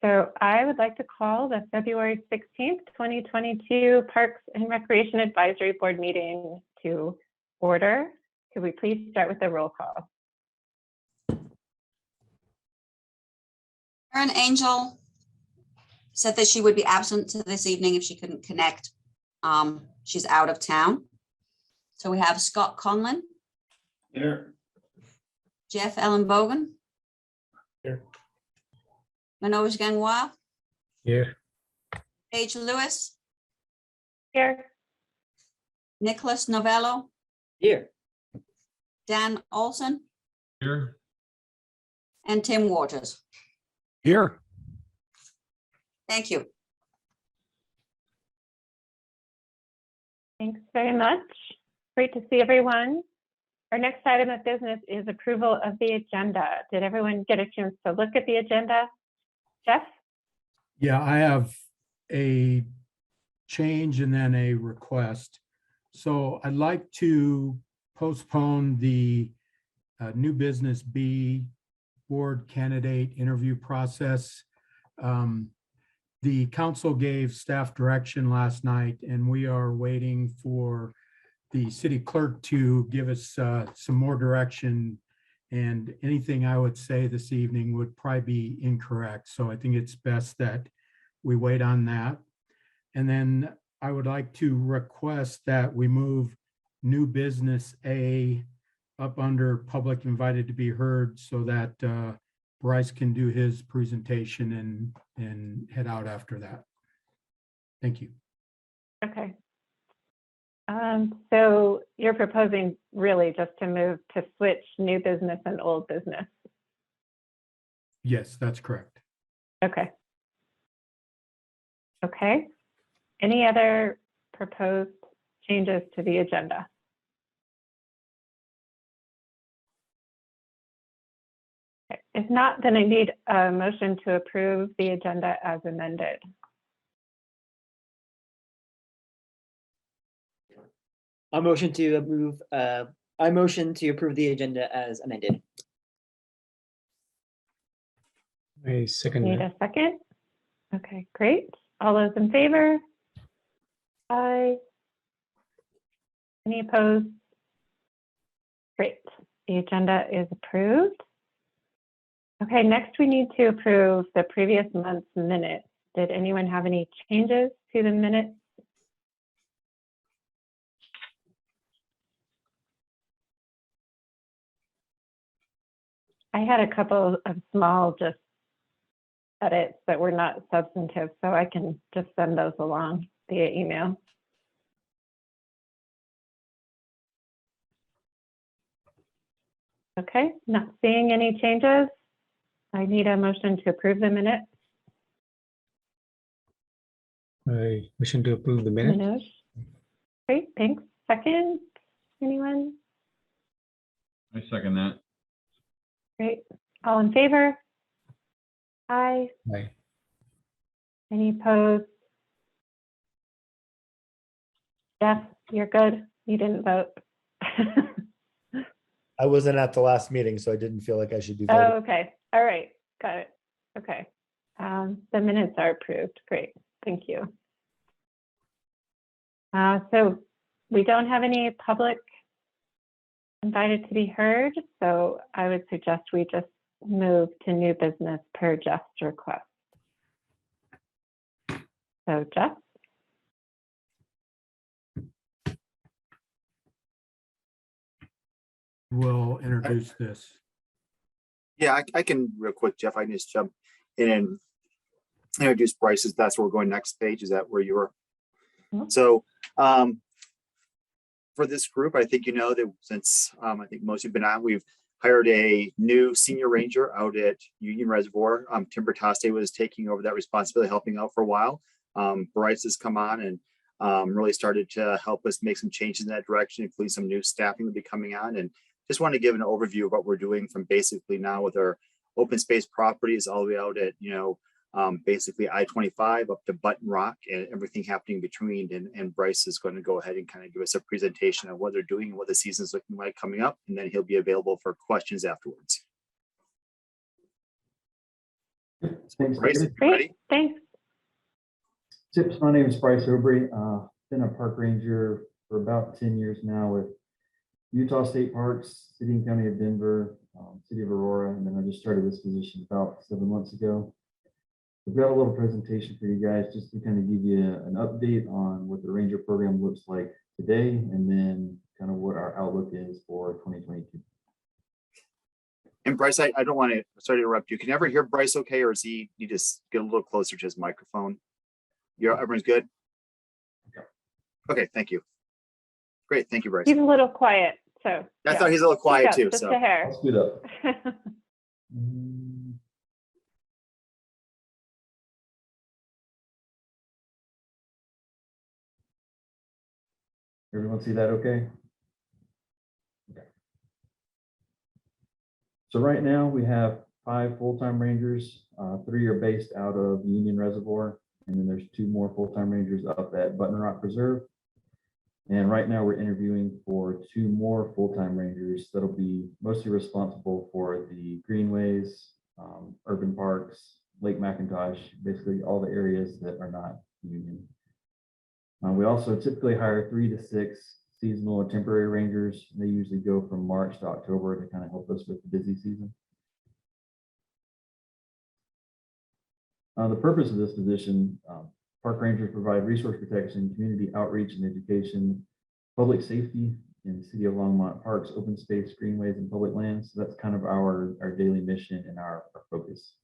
So I would like to call the February 16th, 2022 Parks and Recreation Advisory Board meeting to order. Could we please start with the roll call? Erin Angel said that she would be absent to this evening if she couldn't connect. She's out of town. So we have Scott Conlon. Here. Jeff Ellenbogen. Here. Manoj Gangwal. Here. Paige Lewis. Here. Nicholas Novello. Here. Dan Olson. Here. And Tim Waters. Here. Thank you. Thanks very much. Great to see everyone. Our next item of business is approval of the agenda. Did everyone get a chance to look at the agenda? Jeff? Yeah, I have a change and then a request. So I'd like to postpone the new business B board candidate interview process. The council gave staff direction last night, and we are waiting for the city clerk to give us some more direction. And anything I would say this evening would probably be incorrect. So I think it's best that we wait on that. And then I would like to request that we move new business A up under public invited to be heard so that Bryce can do his presentation and head out after that. Thank you. Okay. So you're proposing really just to move to switch new business and old business? Yes, that's correct. Okay. Okay. Any other proposed changes to the agenda? Okay. If not, then I need a motion to approve the agenda as amended. I motion to approve the agenda as amended. I second Need that. a second? Okay, great. All those in favor? Aye. Any opposed? Great. The agenda is approved. Okay, next we need to approve the previous month's minutes. Did anyone have any changes to the minutes? I had a couple of small just edits that were not substantive, so I can just send those along via email. Okay, not seeing any changes. I need a motion to approve the minutes. I motion to approve the minutes. Manoj? Great, thanks. Second, anyone? I second that. Great. All in favor? Aye. Aye. Any opposed? Jeff, you're good. You didn't vote. I wasn't at the last meeting, so I didn't feel like I should be Oh, voting. okay. All right. Got it. Okay. The minutes are approved. Great. Thank you. So we don't have any public invited to be heard, so I would suggest we just move to new business per Jeff's request. So Jeff? We'll introduce this. Yeah, I can real quick, Jeff. I can just jump in and introduce Bryce's. That's where we're going next page. Is that where you were? Mhm. So for this group, I think you know that since I think most have been on, we've hired a new senior ranger out at Union Reservoir. Tim Bertaste was taking over that responsibility, helping out for a while. Bryce has come on and really started to help us make some changes in that direction, including some new staffing will be coming on. And just want to give an overview of what we're doing from basically now with our open space properties all the way out at, basically I-25 up to Button Rock and everything happening between. And Bryce is going to go ahead and kind of give us a presentation of what they're doing and what the season's looking like coming up. And then he'll be available for questions afterwards. Thanks, Bryce, David. you ready? Thanks. Tips, my name is Bryce Obry. Been a park ranger for about 10 years now with Utah State Parks, City and County of Denver, City of Aurora, and then I just started this position about 7 months ago. We've got a little presentation for you guys just to kind of give you an update on what the ranger program looks like today, and then kind of what our outlook is for 2022. And Bryce, I don't want to, sorry to interrupt you. Can you ever hear Bryce okay, or is he, you just get a little closer to his microphone? Everyone's good? Okay, thank you. Great, thank you, Bryce. He's a little quiet, so. I thought he's a little quiet Speak too, up, just so. a hair. Let's do that. Everyone see that okay? Okay. So right now we have 5 full-time rangers. 3 are based out of Union Reservoir, and then there's 2 more full-time rangers up at Button Rock Preserve. And right now we're interviewing for 2 more full-time rangers that'll be mostly responsible for the greenways, urban parks, Lake McIntosh, basically all the areas that are not Union. We also typically hire 3 to 6 seasonal or temporary rangers. They usually go from March to October to kind of help us with the busy season. The purpose of this position, park rangers provide resource protection, community outreach and education, public safety in the city of Longmont parks, open space, greenways, and public lands. So that's kind of our daily mission and our focus.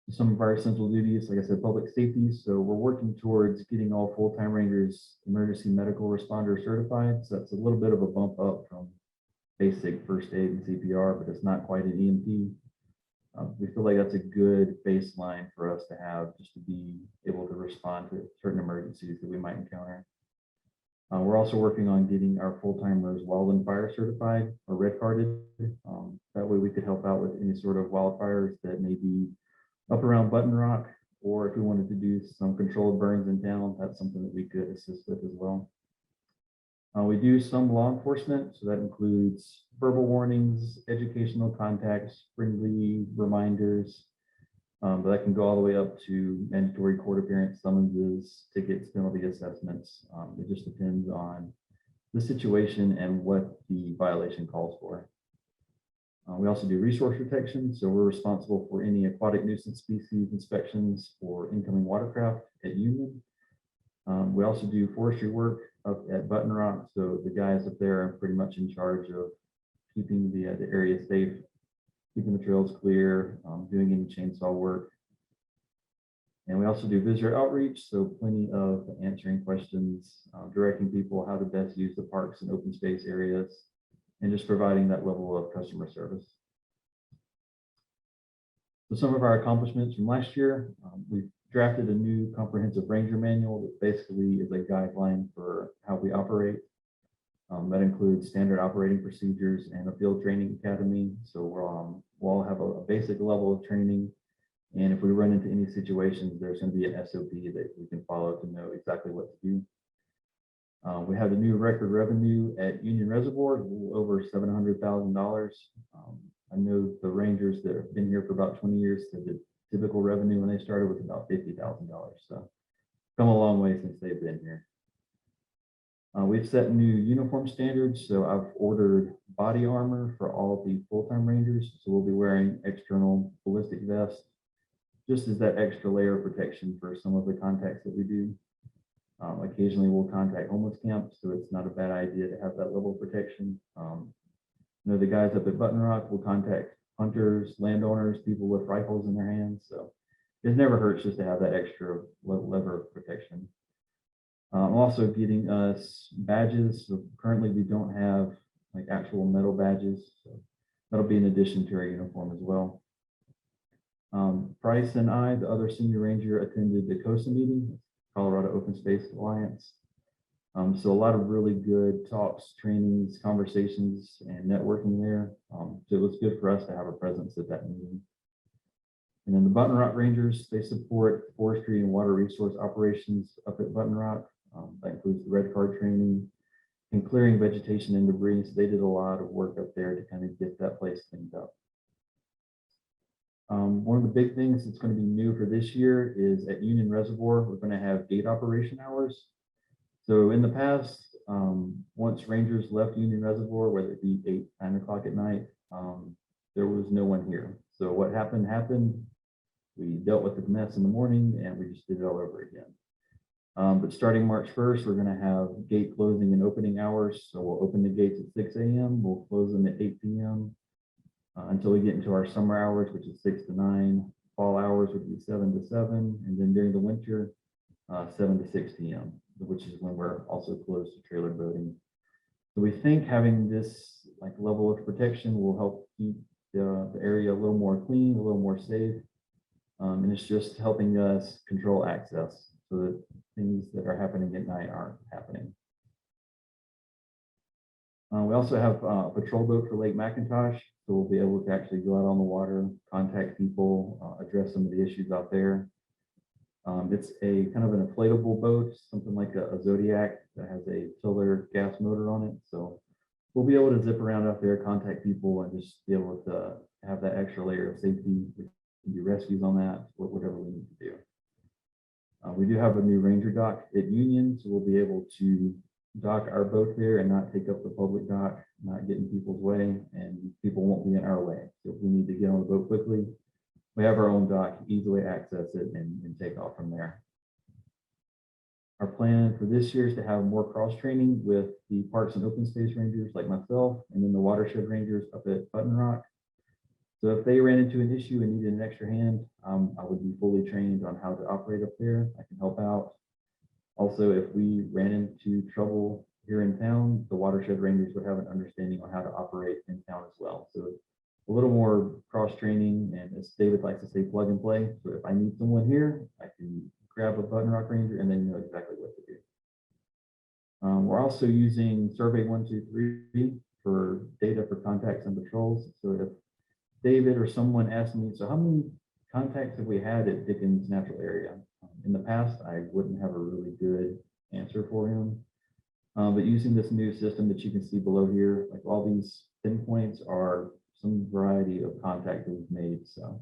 Some of our essential duties, like I said, public safety. So we're working towards getting all full-time rangers emergency medical responder certified. So that's a little bit of a bump up from basic first aid and CPR, but it's not quite an EMT. We feel like that's a good baseline for us to have just to be able to respond to certain emergencies that we might encounter. We're also working on getting our full-timers wildland fire certified or red carded. That way we could help out with any sort of wildfires that may be up around Button Rock, or if we wanted to do some controlled burns in town, that's something that we could assist with as well. We do some law enforcement, so that includes verbal warnings, educational contacts, friendly reminders, but that can go all the way up to mandatory court appearance summonses, tickets, penalty assessments. It just depends on the situation and what the violation calls for. We also do resource protection, so we're responsible for any aquatic nuisance species inspections for incoming watercraft at Union. We also do forestry work up at Button Rock, so the guys up there are pretty much in charge of keeping the area safe, keeping the trails clear, doing any chainsaw work. And we also do visitor outreach, so plenty of answering questions, directing people how to best use the parks and open space areas, and just providing that level of customer service. So some of our accomplishments from last year, we've drafted a new comprehensive ranger manual that basically is a guideline for how we operate. That includes standard operating procedures and a field training academy. So we'll all have a basic level of training. And if we run into any situations, there's going to be an SOP that we can follow to know exactly what to do. We have a new record revenue at Union Reservoir, a little over $700,000. I know the rangers that have been here for about 20 years said the typical revenue when they started was about $50,000. So come a long way since they've been here. We've set new uniform standards. So I've ordered body armor for all the full-time rangers. So we'll be wearing external ballistic vests, just as that extra layer of protection for some of the contacts that we do. Occasionally we'll contact homeless camps, so it's not a bad idea to have that level of protection. You know, the guys up at Button Rock will contact hunters, landowners, people with rifles in their hands. So it never hurts just to have that extra lever of protection. Also getting us badges. So currently we don't have like actual metal badges. So that'll be in addition to our uniform as well. Bryce and I, the other senior ranger, attended the COSA meeting, Colorado Open Space Alliance. So a lot of really good talks, trainings, conversations, and networking there. So it was good for us to have a presence at that meeting. And then the Button Rock Rangers, they support forestry and water resource operations up at Button Rock. That includes the red card training and clearing vegetation and debris. So they did a lot of work up there to kind of get that place cleaned up. One of the big things that's going to be new for this year is at Union Reservoir, we're going to have gate operation hours. So in the past, once rangers left Union Reservoir, whether it be 8, 9 o'clock at night, there was no one here. So what happened. We dealt with the mess in the morning and we just did it all over again. But starting March 1st, we're going to have gate closing and opening hours. So we'll open the gates at 6 a.m. We'll close them at 8 p.m. Until we get into our summer hours, which is 6 to 9. Fall hours would be 7 to 7. And then during the winter, 7 to 6 p.m., which is when we're also closed to trailer boating. So we think having this like level of protection will help keep the area a little more clean, a little more safe. And it's just helping us control access so that things that are happening at night aren't happening. We also have a patrol boat for Lake McIntosh, so we'll be able to actually go out on the water, contact people, address some of the issues out there. It's a kind of an inflatable boat, something like a Zodiac that has a tiller gas motor on it. So we'll be able to zip around out there, contact people, and just be able to have that extra layer of safety. We can do rescues on that, whatever we need to do. We do have a new ranger dock at Union, so we'll be able to dock our boat there and not take up the public dock, not get in people's way, and people won't be in our way. So if we need to get on the boat quickly, we have our own dock, easily access it and take off from there. Our plan for this year is to have more cross training with the parks and open space rangers like myself, and then the watershed rangers up at Button Rock. So if they ran into an issue and needed an extra hand, I would be fully trained on how to operate up there. I can help out. Also, if we ran into trouble here in town, the watershed rangers would have an understanding on how to operate in town as well. So a little more cross training, and as David likes to say, plug and play. So if I need someone here, I can grab a Button Rock Ranger and then know exactly what to do. We're also using Survey 123 for data for contacts and patrols. So if David or someone asked me, so how many contacts have we had at Dickens Natural Area? In the past, I wouldn't have a really good answer for him. But using this new system that you can see below here, like all these pinpoints are some variety of contact that we've made. So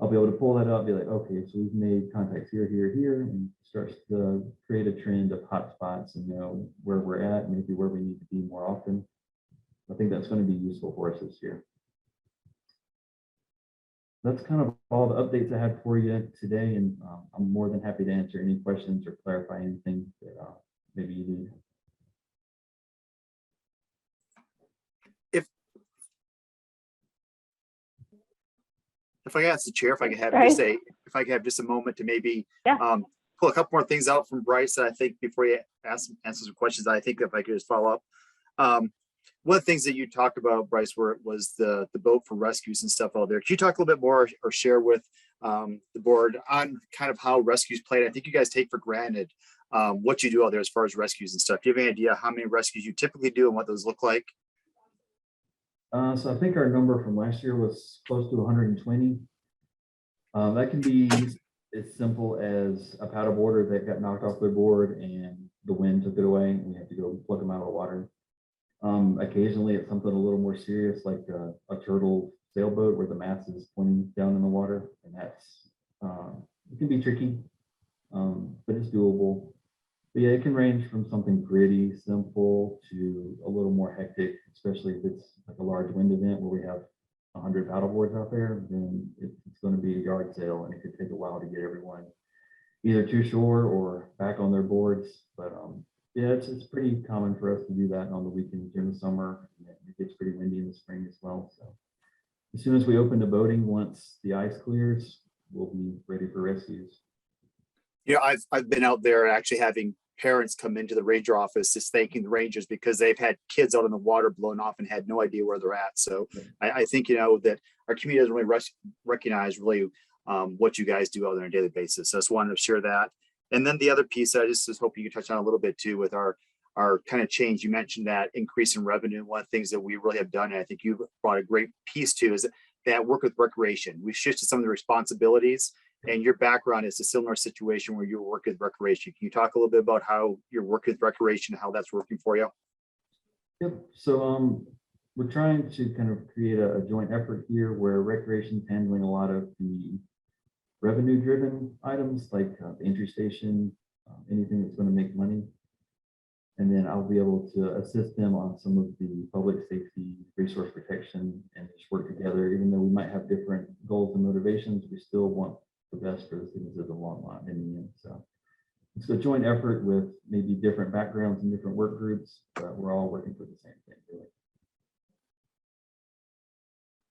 I'll be able to pull that up, be like, okay, so we've made contacts here, here, here, and starts to create a trend of hotspots and know where we're at, maybe where we need to be more often. I think that's going to be useful for us this year. That's kind of all the updates I had for you today, and I'm more than happy to answer any questions or clarify anything that maybe you need. If I ask the chair, if I could have just a moment to maybe Yeah. Pull a couple more things out from Bryce that I think before you answer some questions, I think if I could just follow up. One of the things that you talked about, Bryce, was the boat for rescues and stuff out there. Can you talk a little bit more or share with the board on kind of how rescues played? I think you guys take for granted what you do out there as far as rescues and stuff. Do you have any idea how many rescues you typically do and what those look like? So I think our number from last year was close to 120. That can be as simple as a paddleboarder that got knocked off their board and the wind took it away and we have to go plug them out of the water. Occasionally it's something a little more serious, like a turtle sailboat where the mast is pointing down in the water, and that's it can be tricky, but it's doable. But yeah, it can range from something pretty simple to a little more hectic, especially if it's like a large wind event where we have 100 paddleboards out there. Then it's going to be a yard sale, and it could take a while to get everyone either to shore or back on their boards. But yeah, it's pretty common for us to do that on the weekends during the summer. It gets pretty windy in the spring as well. So as soon as we open the boating, once the ice clears, we'll be ready for rescues. You know, I've been out there actually having parents come into the ranger office just thanking the rangers because they've had kids out in the water blown off and had no idea where they're at. So I think, you know, that our community doesn't really recognize really what you guys do out there on a daily basis. So I just wanted to share that. And then the other piece I just was hoping you could touch on a little bit too with our kind of change. You mentioned that increase in revenue. One of the things that we really have done, and I think you brought a great piece to, is that work with recreation. We've shifted some of the responsibilities, and your background is a similar situation where you work with recreation. Can you talk a little bit about how you're working with recreation, how that's working for you? Yep. So we're trying to kind of create a joint effort here where recreation's handling a lot of the revenue-driven items like the entry station, anything that's going to make money. And then I'll be able to assist them on some of the public safety, resource protection, and just work together. Even though we might have different goals and motivations, we still want the best for the citizens of Longmont in the end. So it's a joint effort with maybe different backgrounds and different work groups, but we're all working for the same thing, really.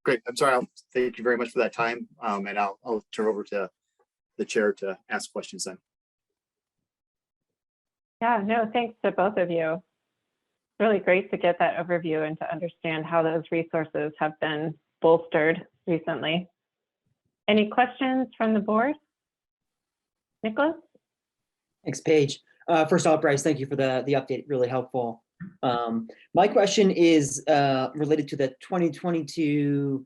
Great. I'm sorry. Thank you very much for that time. And I'll turn over to the chair to ask questions then. Yeah, no, thanks to both of you. It's really great to get that overview and to understand how those resources have been bolstered recently. Any questions from the board? Nicholas? Thanks, Paige. First off, Bryce, thank you for the update, really helpful. My question is related to the 2022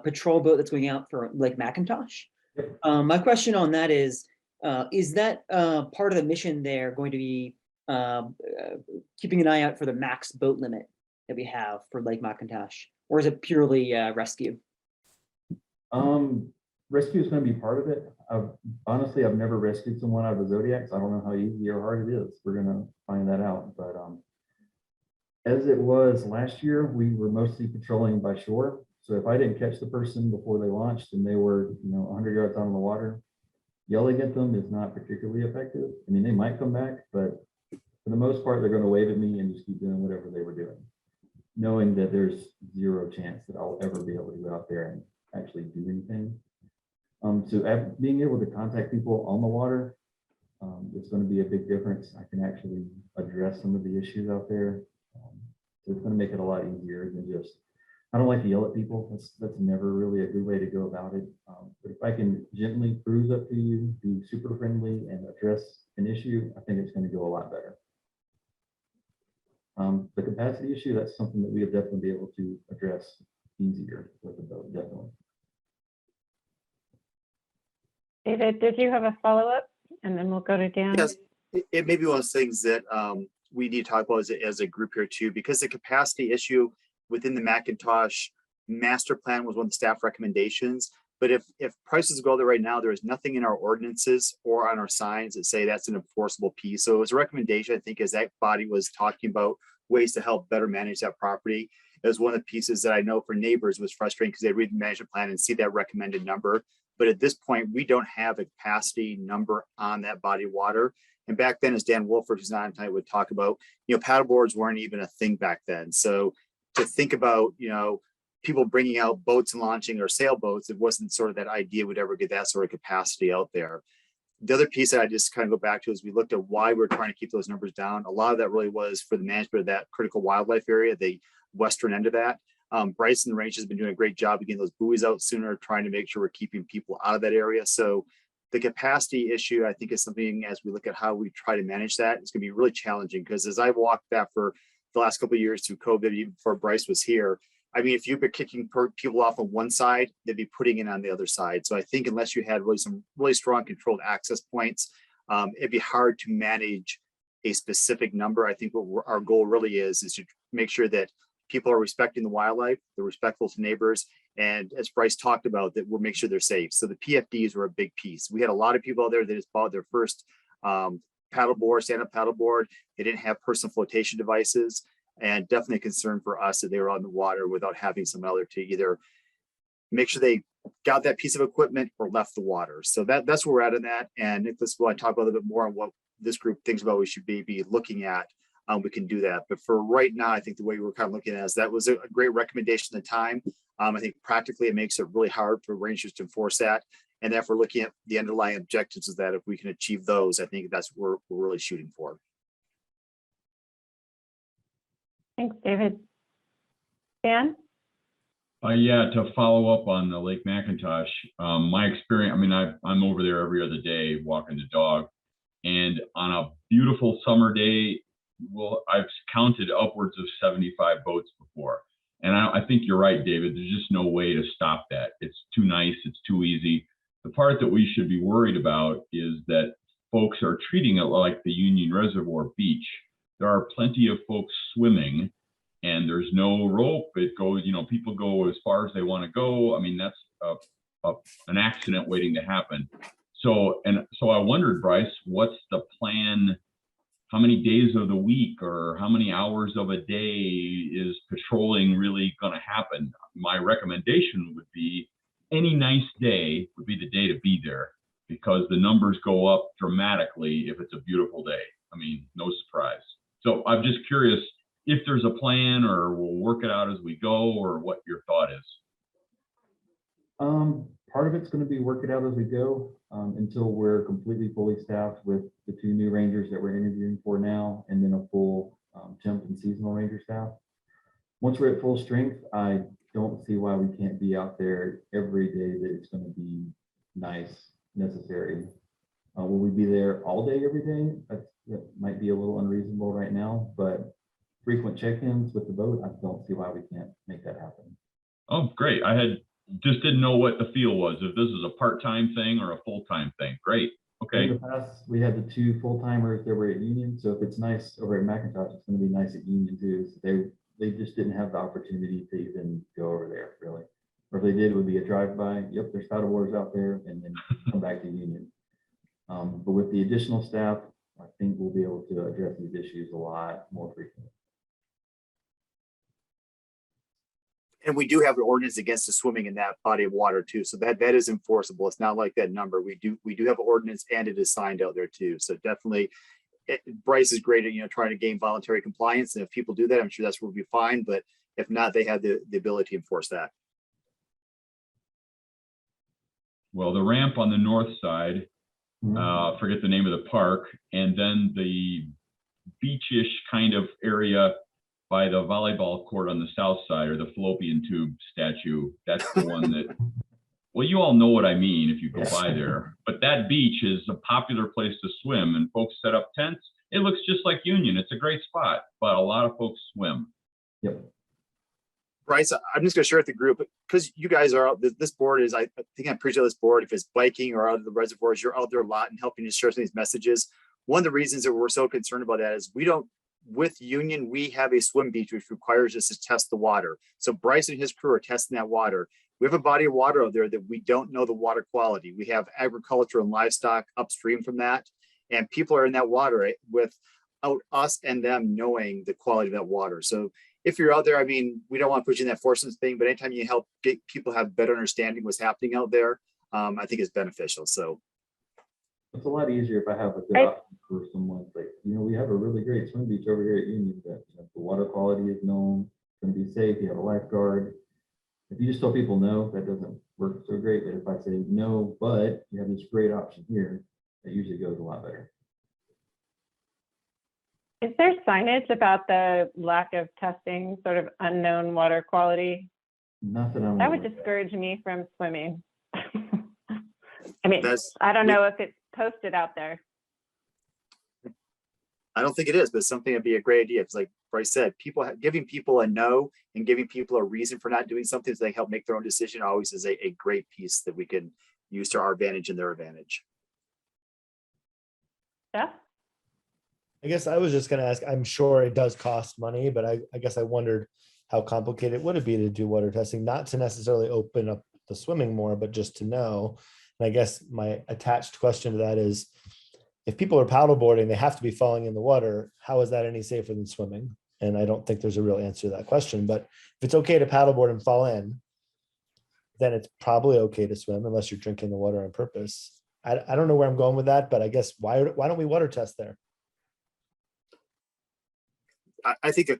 patrol boat that's going out for Lake McIntosh. My question on that is that part of the mission there going to be keeping an eye out for the max boat limit that we have for Lake McIntosh, or is it purely rescue? Rescue is going to be part of it. Honestly, I've never rescued someone out of a Zodiac, so I don't know how easy or hard it is. We're going to find that out. But as it was last year, we were mostly patrolling by shore. So if I didn't catch the person before they launched and they were, 100 yards out on the water, yelling at them is not particularly effective. I mean, they might come back, but for the most part, they're going to wave at me and just keep doing whatever they were doing, knowing that there's zero chance that I'll ever be able to go out there and actually do anything. So being able to contact people on the water is going to be a big difference. I can actually address some of the issues out there. So it's going to make it a lot easier than just, I don't like to yell at people. That's never really a good way to go about it. But if I can gently cruise up to you, be super friendly and address an issue, I think it's going to go a lot better. The capacity issue, that's something that we'll definitely be able to address easier with the boat, definitely. David, did you have a follow-up? And then we'll go to Dan. Yes, it may be one of those things that we need to talk about as a group here too, because the capacity issue within the McIntosh master plan was one of the staff recommendations. But if prices go there right now, there is nothing in our ordinances or on our signs that say that's an enforceable piece. So it was a recommendation, I think, as that body was talking about ways to help better manage that property. It was one of the pieces that I know for neighbors was frustrating because they read the management plan and see that recommended number. But at this point, we don't have a capacity number on that body of water. And back then, as Dan Wolford, who's not on tonight, would talk about, paddleboards weren't even a thing back then. So to think about, people bringing out boats and launching or sailboats, it wasn't sort of that idea would ever get that sort of capacity out there. The other piece that I just kind of go back to is we looked at why we're trying to keep those numbers down. A lot of that really was for the management of that critical wildlife area, the western end of that. Bryce and the range has been doing a great job of getting those buoys out sooner, trying to make sure we're keeping people out of that area. So the capacity issue, I think, is something as we look at how we try to manage that, it's going to be really challenging because as I've walked that for the last couple of years through COVID, even before Bryce was here, I mean, if you've been kicking people off on one side, they'd be putting it on the other side. So I think unless you had really some really strong controlled access points, it'd be hard to manage a specific number. I think what our goal really is to make sure that people are respecting the wildlife, they're respectful to neighbors, and as Bryce talked about, that we'll make sure they're safe. So the PFDs were a big piece. We had a lot of people out there that just bought their first paddleboard, stand-up paddleboard. They didn't have personal flotation devices, and definitely a concern for us that they were on the water without having someone other to either make sure they got that piece of equipment or left the water. So that's where we're at in that. And if this will talk a little bit more on what this group thinks about we should be looking at, we can do that. But for right now, I think the way we're kind of looking at it is that was a great recommendation at the time. I think practically it makes it really hard for rangers to enforce that. And if we're looking at the underlying objectives of that, if we can achieve those, I think that's what we're really shooting for. Thanks, David. Dan? Yeah, to follow up on the Lake McIntosh, my experience, I mean, I'm over there every other day walking the dog, and on a beautiful summer day, I've counted upwards of 75 boats before. And I think you're right, David, there's just no way to stop that. It's too nice, it's too easy. The part that we should be worried about is that folks are treating it like the Union Reservoir beach. There are plenty of folks swimming and there's no rope. It goes, people go as far as they want to go. I mean, that's an accident waiting to happen. So I wondered, Bryce, what's the plan? How many days of the week or how many hours of a day is patrolling really going to happen? My recommendation would be any nice day would be the day to be there, because the numbers go up dramatically if it's a beautiful day. I mean, no surprise. So I'm just curious if there's a plan, or we'll work it out as we go, or what your thought is. Part of it's going to be work it out as we go, until we're completely fully staffed with the 2 new rangers that we're interviewing for now, and then a full temp and seasonal ranger staff. Once we're at full strength, I don't see why we can't be out there every day that it's going to be nice, necessary. Will we be there all day, every day? That might be a little unreasonable right now, but frequent check-ins with the boat, I don't see why we can't make that happen. Oh, great. I just didn't know what the feel was, if this is a part-time thing or a full-time thing. Great. Okay. In the past, we had the 2 full-timers that were at Union, so if it's nice over at McIntosh, it's going to be nice at Union too. So they just didn't have the opportunity to even go over there, really. Or if they did, it would be a drive-by. Yep, there's paddle boards out there, and then come back to Union. But with the additional staff, I think we'll be able to address these issues a lot more frequently. And we do have an ordinance against the swimming in that body of water too. So that is enforceable. It's not like that number. We do have an ordinance, and it is signed out there too. So definitely, Bryce is great at, trying to gain voluntary compliance. And if people do that, I'm sure that's what will be fine. But if not, they have the ability to enforce that. Well, the ramp on the north side, forget the name of the park, and then the beachish kind of area by the volleyball court on the south side, or the fallopian tube statue. That's the one that, well, you all know what I mean if you go by there. But that beach is a popular place to swim, and folks set up tents. It looks just like Union. It's a great spot, but a lot of folks swim. Yep. Bryce, I'm just going to share with the group, because you guys are out, this board is, I think I'm pretty sure this board, if it's biking or out of the reservoirs, you're out there a lot and helping to share some of these messages. One of the reasons that we're so concerned about that is with Union, we have a swim beach which requires us to test the water. So Bryce and his crew are testing that water. We have a body of water out there that we don't know the water quality. We have agriculture and livestock upstream from that, and people are in that water without us and them knowing the quality of that water. So if you're out there, I mean, we don't want to push in that forcing thing, but anytime you help get people have better understanding what's happening out there, I think it's beneficial. So it's a lot easier if I have a good option for someone. Like, we have a really great swim beach over here at Union that the water quality is known, it's going to be safe. You have a lifeguard. If you just tell people no, that doesn't work so great. But if I say no, but you have this great option here, that usually goes a lot better. Is there signage about the lack of testing, sort of unknown water quality? Nothing. That would discourage me from swimming. I mean, I don't know if it's posted out there. I don't think it is, but something that'd be a great idea. Because like Bryce said, giving people a no and giving people a reason for not doing something so they help make their own decision always is a great piece that we can use to our advantage and their advantage. Yeah. I guess I was just going to ask, I'm sure it does cost money, but I guess I wondered how complicated would it be to do water testing, not to necessarily open up the swimming more, but just to know. And I guess my attached question to that is, if people are paddleboarding, they have to be falling in the water. How is that any safer than swimming? And I don't think there's a real answer to that question, but if it's okay to paddleboard and fall in, then it's probably okay to swim unless you're drinking the water on purpose. I don't know where I'm going with that, but I guess why don't we water test there? I think a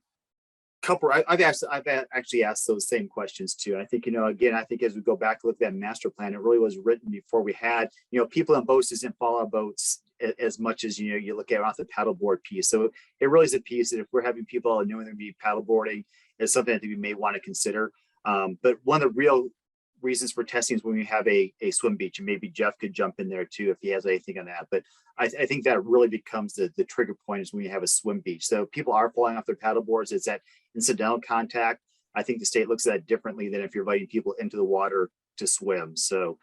couple, I've actually asked those same questions too. I think, again, I think as we go back and look at that master plan, it really was written before we had, people on boats didn't fall on boats as much as, you look at off the paddleboard piece. So it really is a piece that if we're having people knowing they're going to be paddleboarding, it's something that we may want to consider. But one of the real reasons for testing is when we have a swim beach, and maybe Jeff could jump in there too if he has anything on that. But I think that really becomes the trigger point is when you have a swim beach. So people are falling off their paddle boards. It's that incidental contact. I think the state looks at that differently than if you're inviting people into the water to swim. So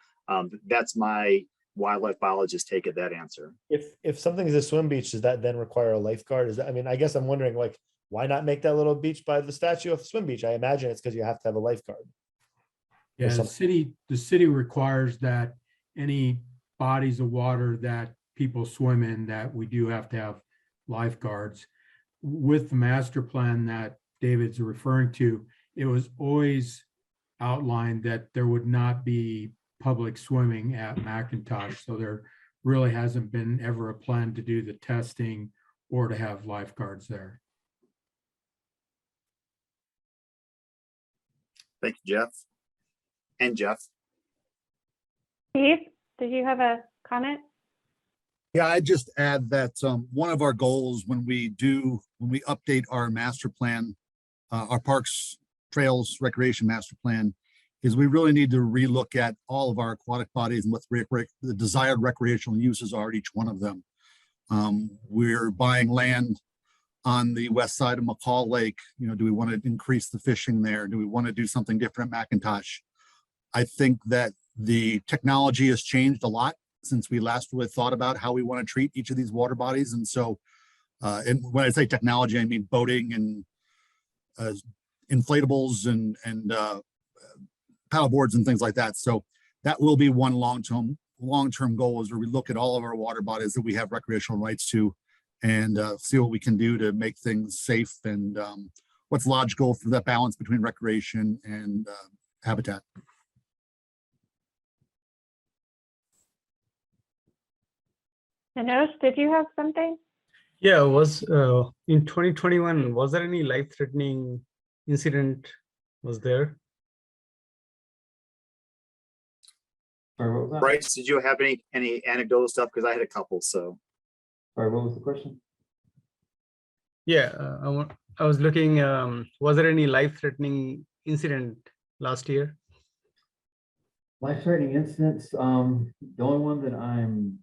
that's my wildlife biologist take at that answer. If something is a swim beach, does that then require a lifeguard? I guess I'm wondering, like, why not make that little beach by the statue of swim beach? I imagine it's because you have to have a lifeguard. Yeah, some- the city requires that any bodies of water that people swim in, that we do have to have lifeguards. With the master plan that David's referring to, it was always outlined that there would not be public swimming at McIntosh. So there really hasn't been ever a plan to do the testing or to have lifeguards there. Thank you, Jeff. And Jeff. Steve, did you have a comment? Yeah, I'd just add that one of our goals when we update our master plan, our parks, trails, recreation master plan, is we really need to relook at all of our aquatic bodies and what the desired recreational uses are, each one of them. We're buying land on the west side of McCall Lake. You know, do we want to increase the fishing there? Do we want to do something different at McIntosh? I think that the technology has changed a lot since we last really thought about how we want to treat each of these water bodies. And so, and when I say technology, I mean boating and inflatables and paddle boards and things like that. So that will be one long-term goal, is where we look at all of our water bodies that we have recreational rights to, and see what we can do to make things safe and what's logical for that balance between recreation and habitat. Manoj, did you have something? Yeah, was in 2021, was there any life-threatening incident was there? Sorry, what was that? Bryce, did you have any anecdotal stuff? Because I had a couple, so. Sorry, what was the question? Yeah, I was looking, was there any life-threatening incident last year? Life-threatening incidents, the only one that I'm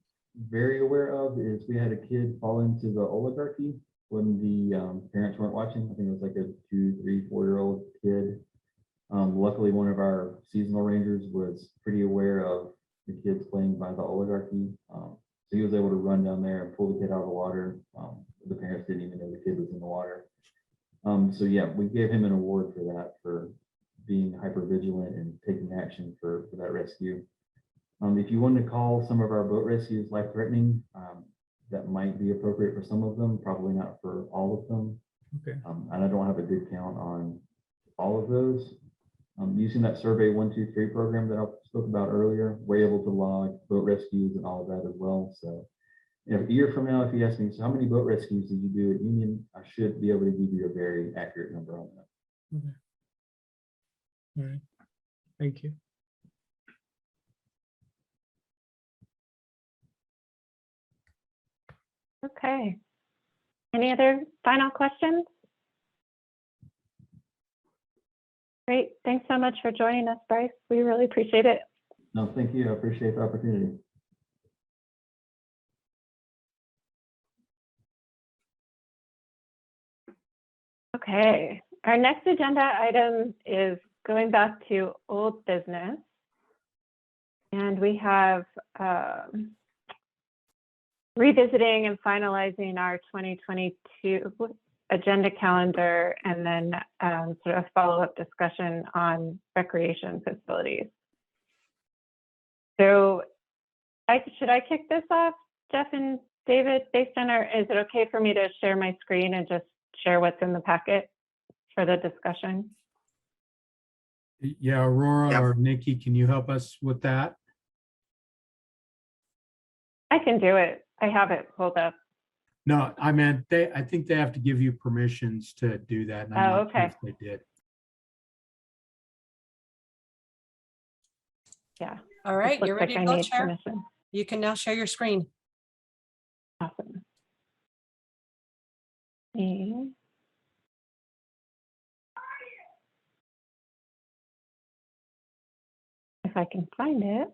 very aware of is we had a kid fall into the oligarchy when the parents weren't watching. I think it was like a 2, 3, 4-year-old kid. Luckily, one of our seasonal rangers was pretty aware of the kids playing by the oligarchy. So he was able to run down there and pull the kid out of the water. The parents didn't even know the kid was in the water. So yeah, we gave him an award for that, for being hyper vigilant and taking action for that rescue. If you want to call some of our boat rescues life-threatening, that might be appropriate for some of them, probably not for all of them. Okay. And I don't have a good count on all of those. Using that Survey 123 program that I spoke about earlier, we're able to log boat rescues and all of that as well. So a year from now, if you ask me, so how many boat rescues did you do at Union, I should be able to give you a very accurate number on that. Okay. All right. Thank you. Okay. Any other final questions? Great. Thanks so much for joining us, Bryce. We really appreciate it. No, thank you. I appreciate the opportunity. Okay. Our next agenda item is going back to old business. And we have revisiting and finalizing our 2022 agenda calendar, and then sort of follow-up discussion on recreation facilities. So should I kick this off, Jeff and David, based on our, is it okay for me to share my screen and just share what's in the packet for the discussion? Yeah, Aurora Yep. or Nikki, can you help us with that? I can do it. I have it pulled up. No, I meant I think they have to give you permissions to do that. And I'm Oh, not sure okay. if they did. Yeah. All right, Looks you're like ready I to go, need Chair. permission. You can now share your screen. Awesome. Okay. If I can find it.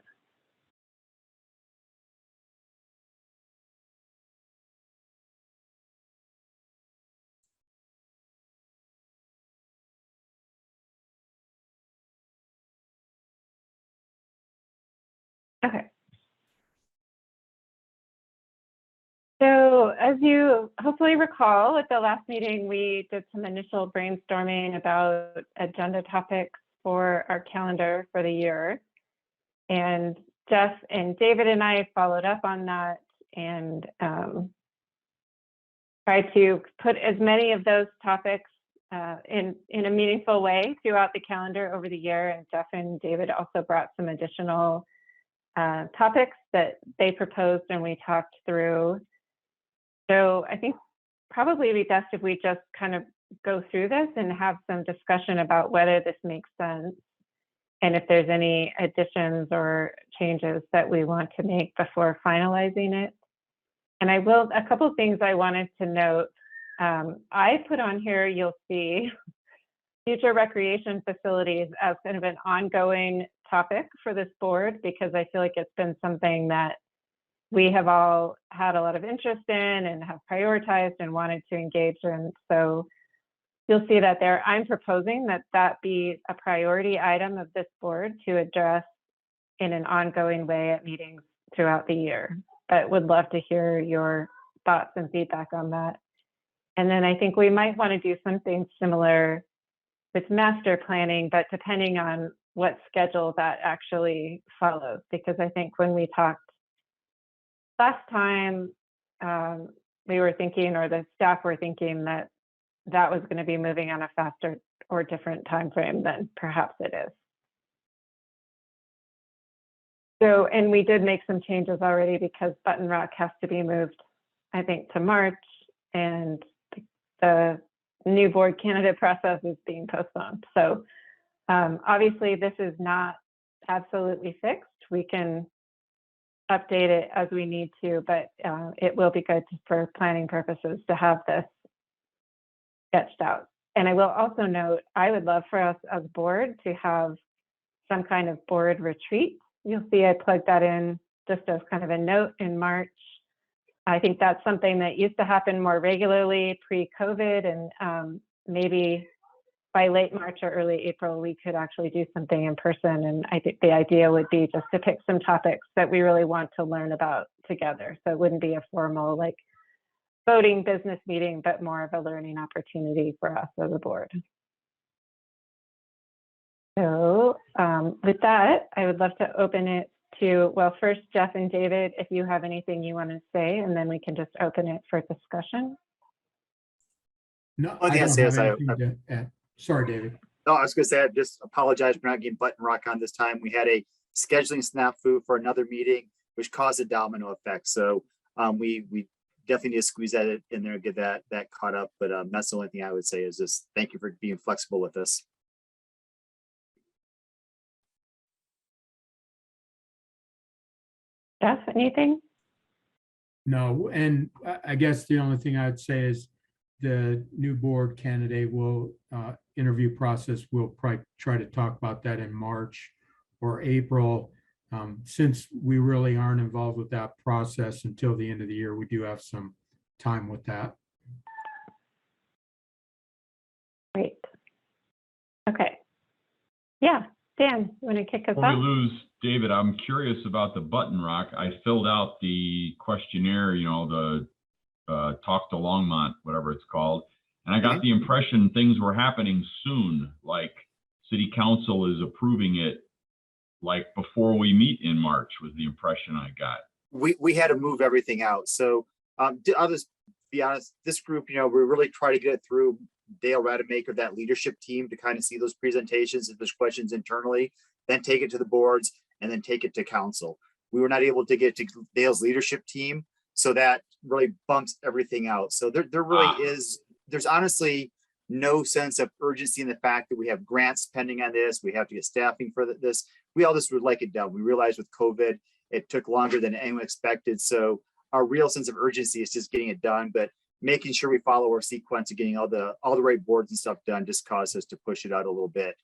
Okay. So as you hopefully recall, at the last meeting, we did some initial brainstorming about agenda topics for our calendar for the year. And Jeff and David and I followed up on that and tried to put as many of those topics in a meaningful way throughout the calendar over the year. And Jeff and David also brought some additional topics that they proposed and we talked through. So I think probably it'd be best if we just kind of go through this and have some discussion about whether this makes sense and if there's any additions or changes that we want to make before finalizing it. And a couple of things I wanted to note. I put on here, you'll see future recreation facilities as kind of an ongoing topic for this board, because I feel like it's been something that we have all had a lot of interest in and have prioritized and wanted to engage in. So you'll see that there, I'm proposing that that be a priority item of this board to address in an ongoing way at meetings throughout the year. But would love to hear your thoughts and feedback on that. And then I think we might want to do something similar with master planning, but depending on what schedule that actually follows. Because I think when we talked last time, we were thinking, or the staff were thinking, that that was going to be moving on a faster or different time frame than perhaps it is. So, and we did make some changes already because Button Rock has to be moved, I think, to March, and the new board candidate process is being postponed. So obviously this is not absolutely fixed. We can update it as we need to, but it will be good for planning purposes to have this sketched out. And I will also note, I would love for us as a board to have some kind of board retreat. You'll see I plugged that in just as kind of a note in March. I think that's something that used to happen more regularly pre-COVID, and maybe by late March or early April, we could actually do something in person. And I think the idea would be just to pick some topics that we really want to learn about together. So it wouldn't be a formal like voting business meeting, but more of a learning opportunity for us as a board. So with that, I would love to open it to, well, first, Jeff and David, if you have anything you want to say, and then we can just open it for discussion. No, Well, I yeah, don't say have is anything to add. Sorry, David. No, I was going to say, I just apologize for not getting Button Rock on this time. We had a scheduling snafu for another meeting, which caused a domino effect. So we definitely need to squeeze that in there and get that caught up. But that's the only thing I would say is just thank you for being flexible with this. Jeff, anything? No, and I guess the only thing I'd say is the new board candidate will interview process. We'll probably try to talk about that in March or April. Since we really aren't involved with that process until the end of the year, we do have some time with that. Great. Okay. Yeah, Dan, you want to kick us Before we off? lose David, I'm curious about the Button Rock. I filled out the questionnaire, you know, the talk to Longmont, whatever it's called. And I got the impression things were happening soon, like city council is approving it like before we meet in March was the impression I got. We had to move everything out. So I'll just be honest, this group, you know, we really try to get it through Dale Rademacher, that leadership team, to kind of see those presentations, if there's questions internally, then take it to the boards and then take it to council. We were not able to get to Dale's leadership team, so that really bumps everything out. So there really is, there's honestly no sense of urgency in the fact that we have grants pending on this. We have to get staffing for this. We all just would like it done. We realized with COVID, it took longer than anyone expected. So our real sense of urgency is just getting it done, but making sure we follow our sequence of getting all the right boards and stuff done just caused us to push it out a little bit.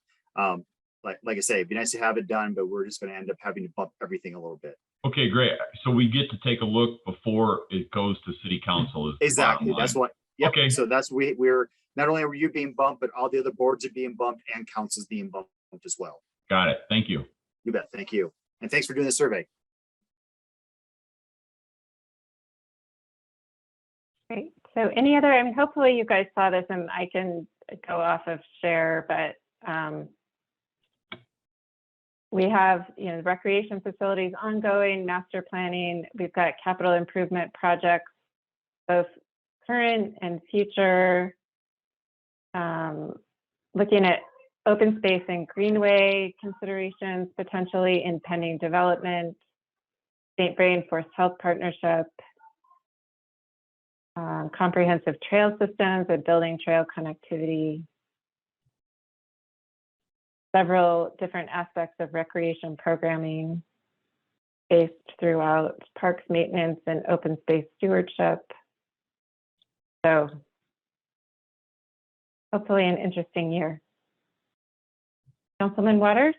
Like I say, it'd be nice to have it done, but we're just going to end up having to bump everything a little bit. Okay, great. So we get to take a look before it goes to city council. Is exactly. That's what. Yep. Okay. So that's we're not only are you being bumped, but all the other boards are being bumped and council's being bumped as well. Got it. Thank you. You bet. Thank you. And thanks for doing the survey. Great. So any other, I mean, hopefully you guys saw this and I can go off of share, but we have, recreation facilities ongoing, master planning. We've got capital improvement projects, both current and future. Looking at open space and greenway considerations, potentially in pending development, state rainforest health partnership, comprehensive trail systems and building trail connectivity, several different aspects of recreation programming based throughout parks maintenance and open space stewardship. So hopefully an interesting year. Councilman Waters?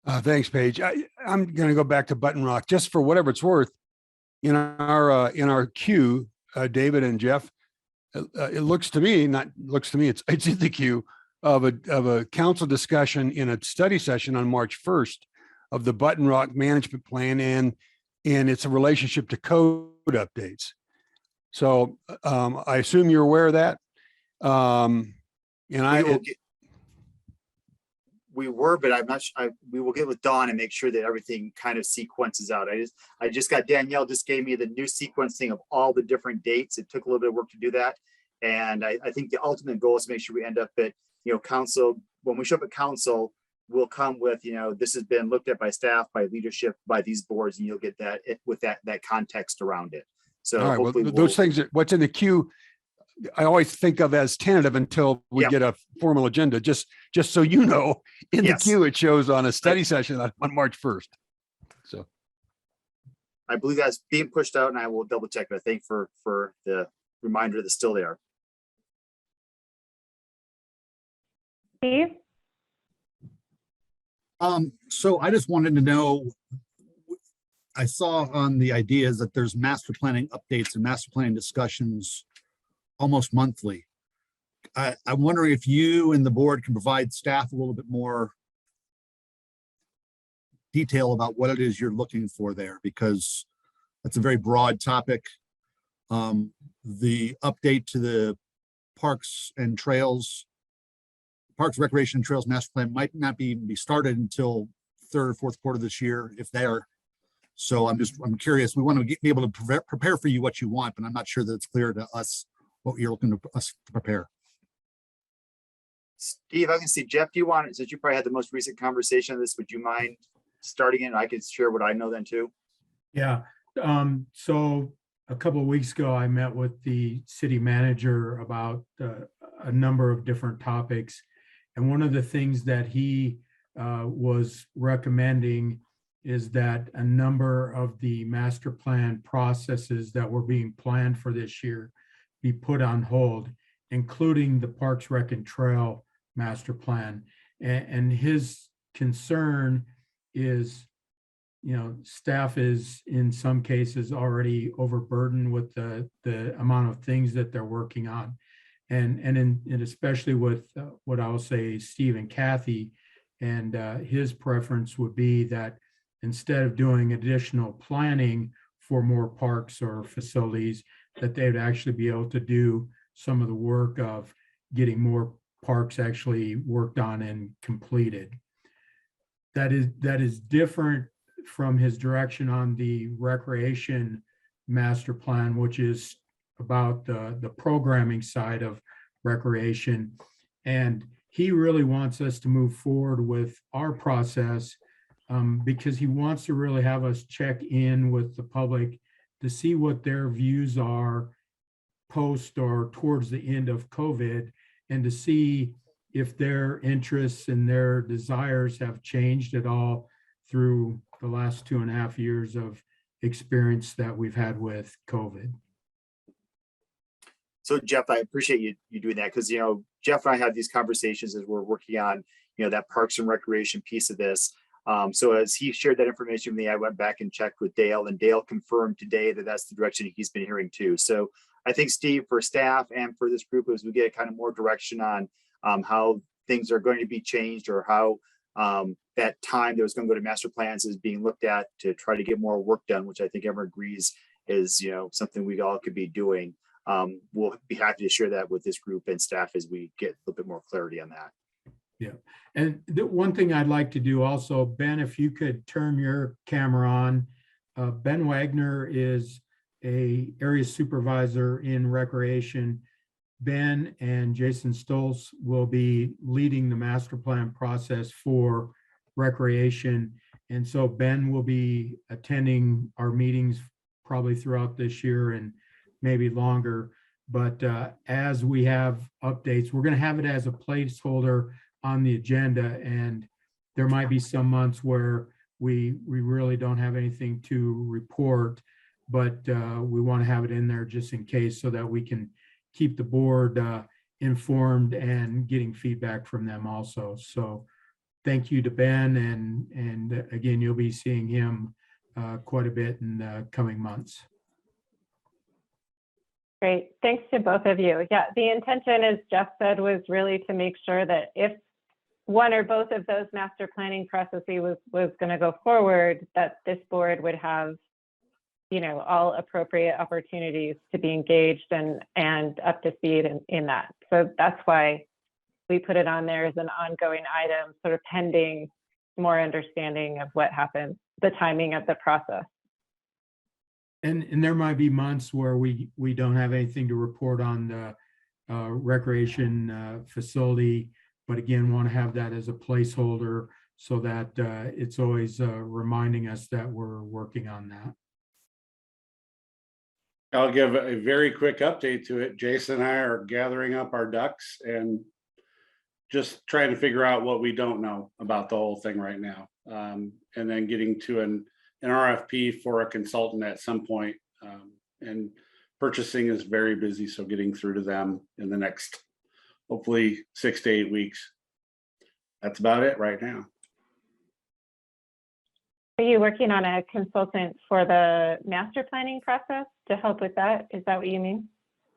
Thanks, Paige. I'm going to go back to Button Rock just for whatever it's worth. In our queue, David and Jeff, it looks to me, it's in the queue of a council discussion in a study session on March 1st of the Button Rock management plan and its relationship to code updates. So I assume you're aware of that. We were, but I'm not sure. We will get with Dawn and make sure that everything kind of sequences out. I just got, Danielle just gave me the new sequencing of all the different dates. It took a little bit of work to do that. And I think the ultimate goal is to make sure we end up at, council. When we show up at council, we'll come with, this has been looked at by staff, by leadership, by these boards, and you'll get that with that context around it. So all right, hopefully well, those things, what's in the queue, I always think of as tentative until we get a formal agenda. Just so you know, in the queue, it shows on a study session on March 1st. So I believe that's being pushed out, and I will double check. But I think for the reminder that's still there. Steve? So I just wanted to know, I saw on the ideas that there's master planning updates and master planning discussions almost monthly. I'm wondering if you and the board can provide staff a little bit more detail about what it is you're looking for there, because that's a very broad topic. The update to the parks, recreation and trails master plan might not be started until third or fourth quarter this year, if they're. So I'm curious. We want to be able to prepare for you what you want, but I'm not sure that it's clear to us what you're looking to us to prepare. Steve, I can see Jeff. Do you want it, since you probably had the most recent conversation on this? Would you mind starting it? I could share what I know then too. Yeah. So a couple of weeks ago, I met with the city manager about a number of different topics. And one of the things that he was recommending is that a number of the master plan processes that were being planned for this year be put on hold, including the Parks, Rec, and Trail master plan. And his concern is, staff is in some cases already overburdened with the amount of things that they're working on. And especially with what I'll say, Steve and Kathy, and his preference would be that instead of doing additional planning for more parks or facilities, that they would actually be able to do some of the work of getting more parks actually worked on and completed. That is different from his direction on the recreation master plan, which is about the programming side of recreation. And he really wants us to move forward with our process because he wants to really have us check in with the public to see what their views are post or towards the end of COVID, and to see if their interests and their desires have changed at all through the last 2.5 years of experience that we've had with COVID. So Jeff, I appreciate you doing that, because Jeff and I have these conversations as we're working on that Parks and Recreation piece of this. So as he shared that information with me, I went back and checked with Dale, and Dale confirmed today that that's the direction he's been hearing too. So I think, Steve, for staff and for this group, as we get kind of more direction on how things are going to be changed, or how that time that was going to go to master plans is being looked at to try to get more work done, which I think everyone agrees is, you know, something we all could be doing. We'll be happy to share that with this group and staff as we get a little bit more clarity on that. Yeah, and the one thing I'd like to do also, Ben, if you could turn your camera on. Ben Wagner is a area supervisor in recreation. Ben and Jason Stolz will be leading the master plan process for recreation. And so Ben will be attending our meetings probably throughout this year and maybe longer. But as we have updates, we're going to have it as a placeholder on the agenda. And there might be some months where we really don't have anything to report, but we want to have it in there just in case so that we can keep the board informed and getting feedback from them also. So thank you to Ben, and again, you'll be seeing him quite a bit in the coming months. Great. Thanks to both of you. Yeah, the intention, as Jeff said, was really to make sure that if one or both of those master planning processes was going to go forward, that this board would have, you know, all appropriate opportunities to be engaged and up to speed in that. So that's why we put it on there as an ongoing item, sort of pending more understanding of what happens, the timing of the process. And there might be months where we don't have anything to report on the recreation facility, but again, want to have that as a placeholder so that it's always reminding us that we're working on that. I'll give a very quick update to it. Jason and I are gathering up our ducks and just trying to figure out what we don't know about the whole thing right now. And then getting to an RFP for a consultant at some point. And purchasing is very busy, so getting through to them in the next, hopefully 6 to 8 weeks. That's about it right now. Are you working on a consultant for the master planning process to help with that? Is that what you mean?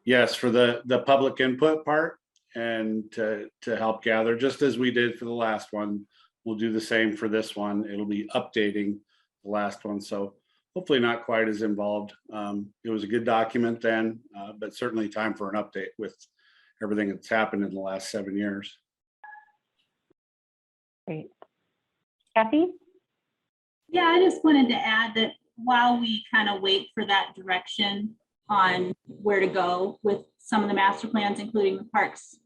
Yes, for the public input part and to help gather, just as we did for the last one. We'll do the same for this one. It'll be updating the last one. So hopefully not quite as involved. It was a good document then, but certainly time for an update with everything that's happened in the last 7 years. Great. Kathy? Yeah, I just wanted to add that while we kind of wait for that direction on where to go with some of the master plans, including the parks,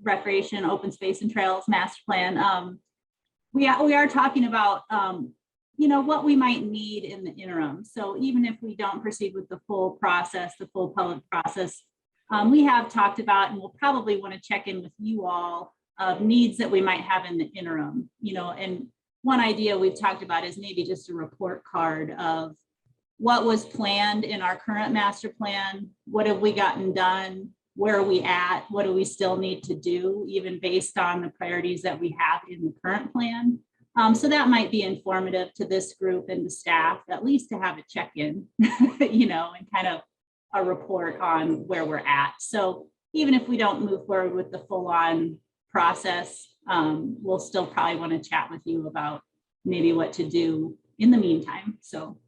recreation, open space and trails master plan, we are talking about, you know, what we might need in the interim. So even if we don't proceed with the full process, the full public process, we have talked about, and we'll probably want to check in with you all of needs that we might have in the interim, you know. And one idea we've talked about is maybe just a report card of what was planned in our current master plan, what have we gotten done, where are we at, what do we still need to do, even based on the priorities that we have in the current plan. So that might be informative to this group and the staff, at least to have a check-in, you know, and kind of a report on where we're at. So even if we don't move forward with the full-on process, we'll still probably want to chat with you about maybe what to do in the meantime. So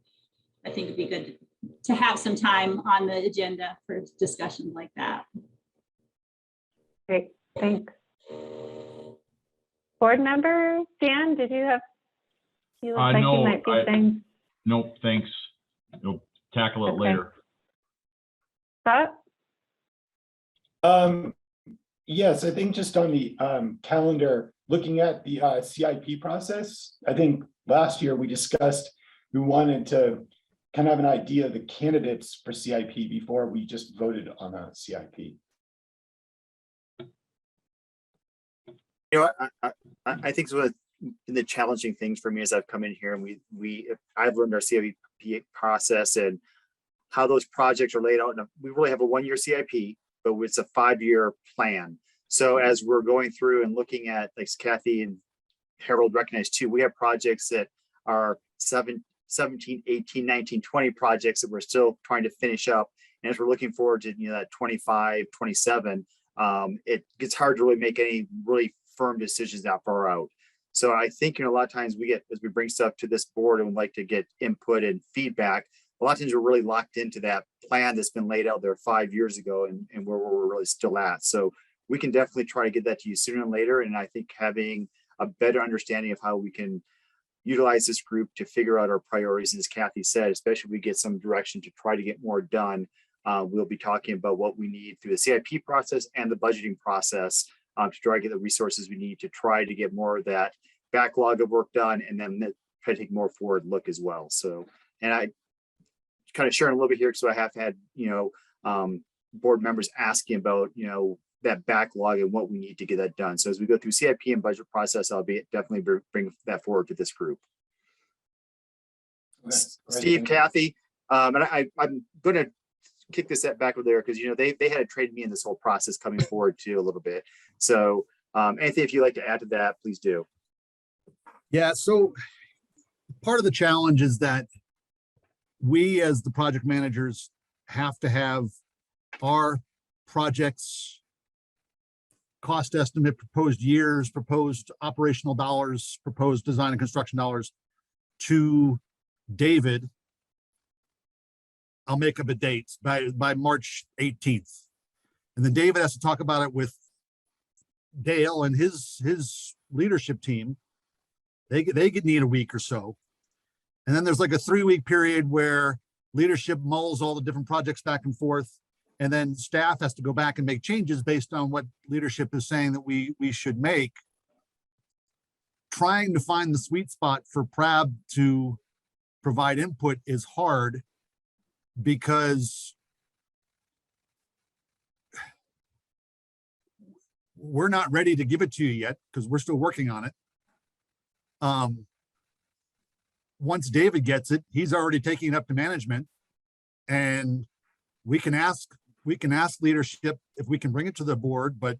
I think it'd be good to have some time on the agenda for discussions like that. Great, thanks. Board member Dan, did you have? You look like no, you might be saying. Nope, thanks. You'll tackle it later. Scott? Yes, I think just on the calendar, looking at the CIP process, I think last year we discussed we wanted to kind of have an idea of the candidates for CIP before we just voted on a CIP. You know, I think one of the challenging things for me as I've come in here and I've learned our CIP process and how those projects are laid out. And we really have a 1-year CIP, but it's a 5-year plan. So as we're going through and looking at, like Kathy and Harold recognized too, we have projects that are 17, 18, 19, 20 projects that we're still trying to finish up. And as we're looking forward to, you know, that 25, 27, it gets hard to really make any really firm decisions that far out. So I think, you know, a lot of times we get, as we bring stuff to this board and would like to get input and feedback, a lot of times we're really locked into that plan that's been laid out there 5 years ago and where we're really still at. So we can definitely try to get that to you sooner than later. And I think having a better understanding of how we can utilize this group to figure out our priorities, as Kathy said, especially if we get some direction to try to get more done. We'll be talking about what we need through the CIP process and the budgeting process to try to get the resources we need to try to get more of that backlog of work done, and then try to take more forward look as well. So, and I kind of sharing a little bit here because I have had, board members asking about, that backlog and what we need to get that done. So as we go through CIP and budget process, I'll be definitely bring that forward to this group. Okay, great, Steve, thank you. Kathy, and I'm going to kick this back over there because they had to trade me in this whole process coming forward too a little bit. So anything if you'd like to add to that, please do. Yeah, so part of the challenge is that we as the project managers have to have our projects cost estimate, proposed years, proposed operational dollars, proposed design and construction dollars to David. I'll make up a date by March 18th. And then David has to talk about it with Dale and his leadership team. They need a week or so. And then there's like a 3-week period where leadership mulls all the different projects back and forth. And then staff has to go back and make changes based on what leadership is saying that we should make. Trying to find the sweet spot for PRAB to provide input is hard because we're not ready to give it to you yet because we're still working on it. Once David gets it, he's already taking it up to management, and we can ask leadership if we can bring it to the board, but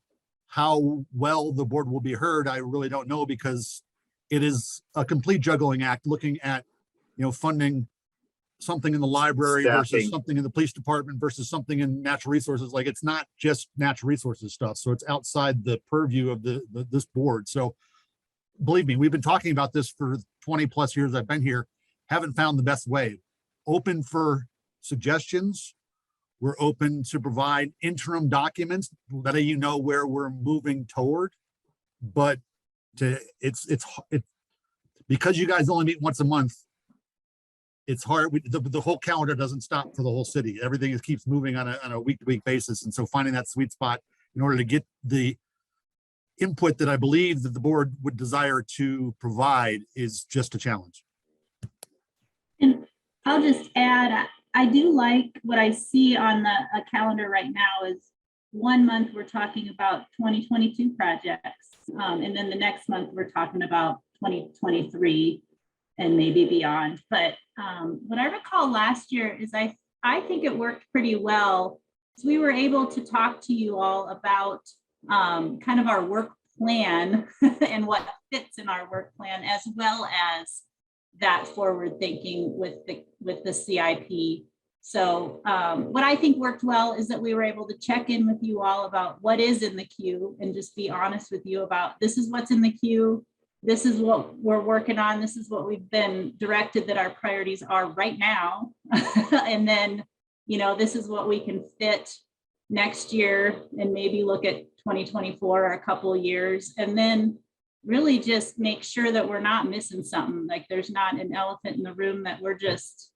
how well the board will be heard, I really don't know, because it is a complete juggling act looking at, funding something in the library versus Staffing. something in the police department versus something in natural resources. Like, it's not just natural resources stuff. So it's outside the purview of this board. So believe me, we've been talking about this for 20 plus years I've been here, haven't found the best way. Open for suggestions. We're open to provide interim documents, letting where we're moving toward. But it's because you guys only meet once a month, it's hard. The whole calendar doesn't stop for the whole city. Everything keeps moving on a week-to-week basis. And so finding that sweet spot in order to get the input that I believe that the board would desire to provide is just a challenge. And I'll just add, I do like what I see on the calendar right now is 1 month we're talking about 2022 projects. And then the next month we're talking about 2023 and maybe beyond. But what I recall last year is I think it worked pretty well. So we were able to talk to you all about kind of our work plan and what fits in our work plan, as well as that forward thinking with the CIP. So what I think worked well is that we were able to check in with you all about what is in the queue and just be honest with you about this is what's in the queue. This is what we're working on. This is what we've been directed that our priorities are right now. And then, this is what we can fit next year and maybe look at 2024 or a couple of years. And then really just make sure that we're not missing something. Like there's not an elephant in the room that we're just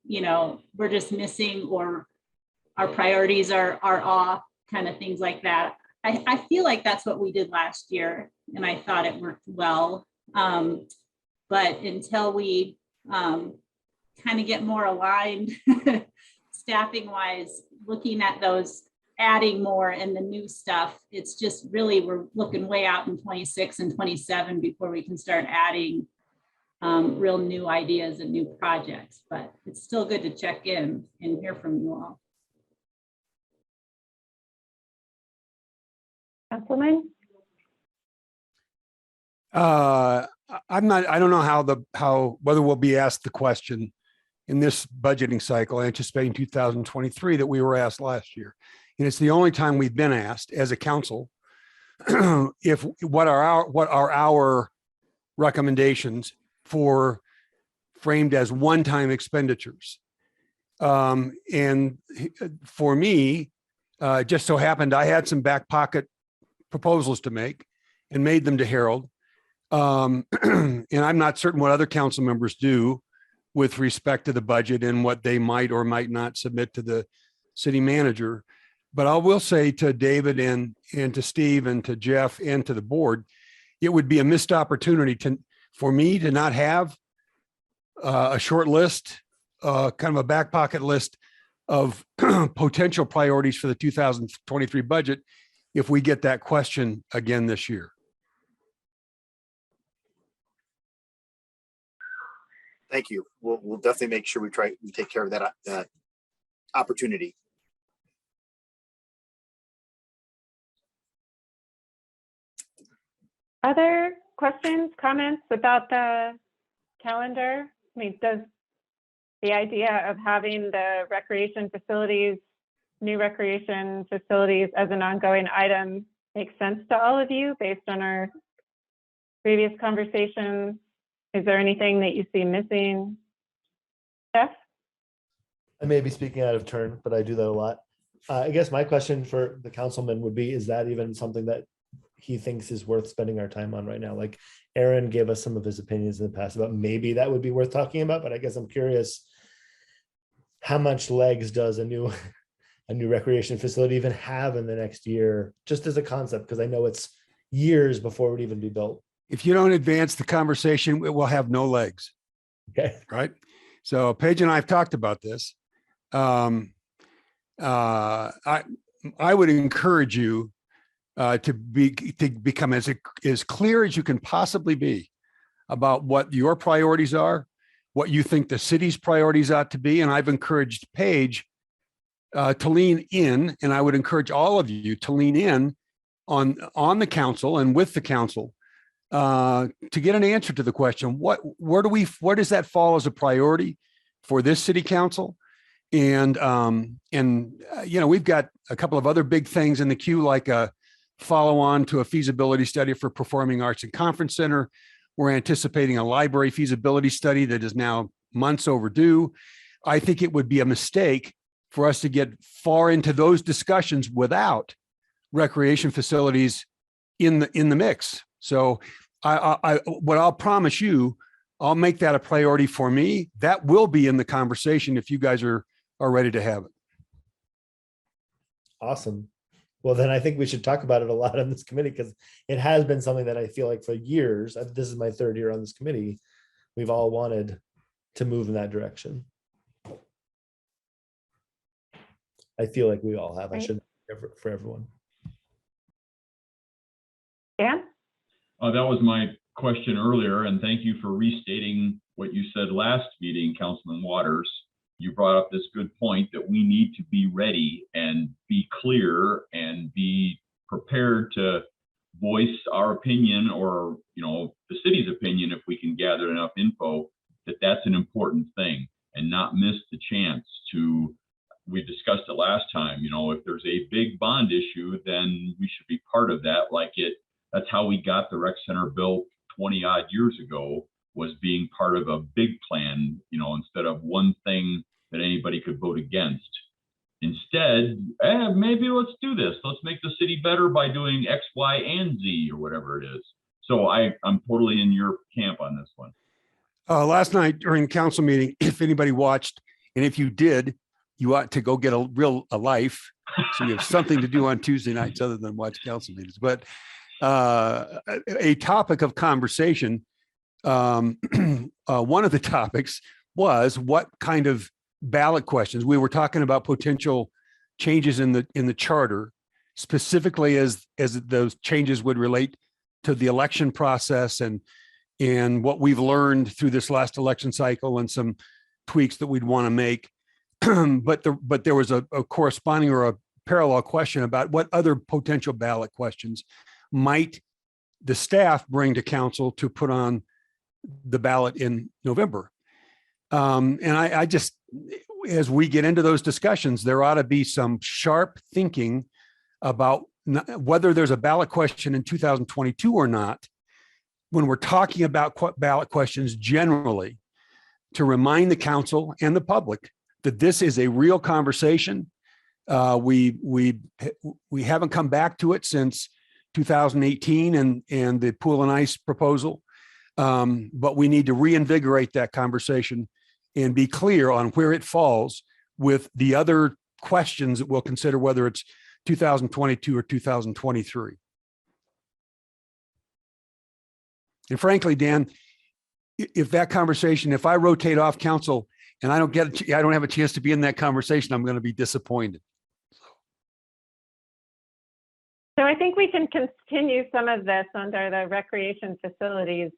missing, or our priorities are off, kind of things like that. I feel like that's what we did last year, and I thought it worked well. But until we kind of get more aligned staffing wise, looking at those, adding more and the new stuff, it's just really, we're looking way out in 26 and 27 before we can start adding real new ideas and new projects. But it's still good to check in and hear from you all. Councilman? I don't know whether we'll be asked the question in this budgeting cycle, anticipating 2023, that we were asked last year. And it's the only time we've been asked as a council, what are our recommendations for framed as one-time expenditures. And for me, just so happened, I had some back pocket proposals to make and made them to Harold. And I'm not certain what other council members do with respect to the budget and what they might or might not submit to the city manager. But I will say to David and to Steve and to Jeff and to the board, it would be a missed opportunity for me to not have a short list, kind of a back pocket list of potential priorities for the 2023 budget if we get that question again this year. Thank you. We'll definitely make sure we take care of that opportunity. Other questions, comments about the calendar? I mean, does the idea of having the new recreation facilities as an ongoing item make sense to all of you based on our previous conversations? Is there anything that you see missing? Jeff? I may be speaking out of turn, but I do that a lot. I guess my question for the councilman would be, is that even something that he thinks is worth spending our time on right now? Like Aaron gave us some of his opinions in the past about maybe that would be worth talking about, but I guess I'm curious, how much legs does a new recreation facility even have in the next year, just as a concept? Because I know it's years before it would even be built. If you don't advance the conversation, it will have no legs. Okay. Right. So Paige and I have talked about this. I would encourage you to become as clear as you can possibly be about what your priorities are, what you think the city's priorities ought to be. And I've encouraged Paige to lean in, and I would encourage all of you to lean in on the council and with the council to get an answer to the question, where does that fall as a priority for this city council? And we've got a couple of other big things in the queue, like a follow on to a feasibility study for Performing Arts and Conference Center. We're anticipating a library feasibility study that is now months overdue. I think it would be a mistake for us to get far into those discussions without recreation facilities in the mix. So what I'll promise you, I'll make that a priority for me. That will be in the conversation if you guys are ready to have it. Awesome. Well, then I think we should talk about it a lot on this committee, because it has been something that I feel like for years, this is my third year on this committee, we've all wanted to move in that direction. I feel like we all have. I should for everyone. Dan? That was my question earlier, and thank you for restating what you said last meeting, Councilman Waters. You brought up this good point that we need to be ready and be clear and be prepared to voice our opinion, or the city's opinion, if we can gather enough info, that's an important thing, and not miss the chance to. We discussed it last time, if there's a big bond issue, then we should be part of that. That's how we got the rec center built 20 odd years ago, was being part of a big plan, instead of one thing that anybody could vote against. Instead, maybe let's do this. Let's make the city better by doing X, Y, and Z, or whatever it is. So I'm totally in your camp on this one. Last night during the council meeting, if anybody watched, and if you did, you ought to go get a life. So you have something to do on Tuesday nights other than watch council meetings. But a topic of conversation, one of the topics was what kind of ballot questions. We were talking about potential changes in the charter, specifically as those changes would relate to the election process and what we've learned through this last election cycle and some tweaks that we'd want to make. But there was a corresponding or a parallel question about what other potential ballot questions might the staff bring to council to put on the ballot in November. And I just, as we get into those discussions, there ought to be some sharp thinking about whether there's a ballot question in 2022 or not, when we're talking about ballot questions generally, to remind the council and the public that this is a real conversation. We haven't come back to it since 2018 and the pool and ice proposal. But we need to reinvigorate that conversation and be clear on where it falls with the other questions that we'll consider, whether it's 2022 or 2023. And frankly, Dan, if that conversation, if I rotate off council and I don't have a chance to be in that conversation, I'm going to be disappointed. So I think we can continue some of this under the recreation facilities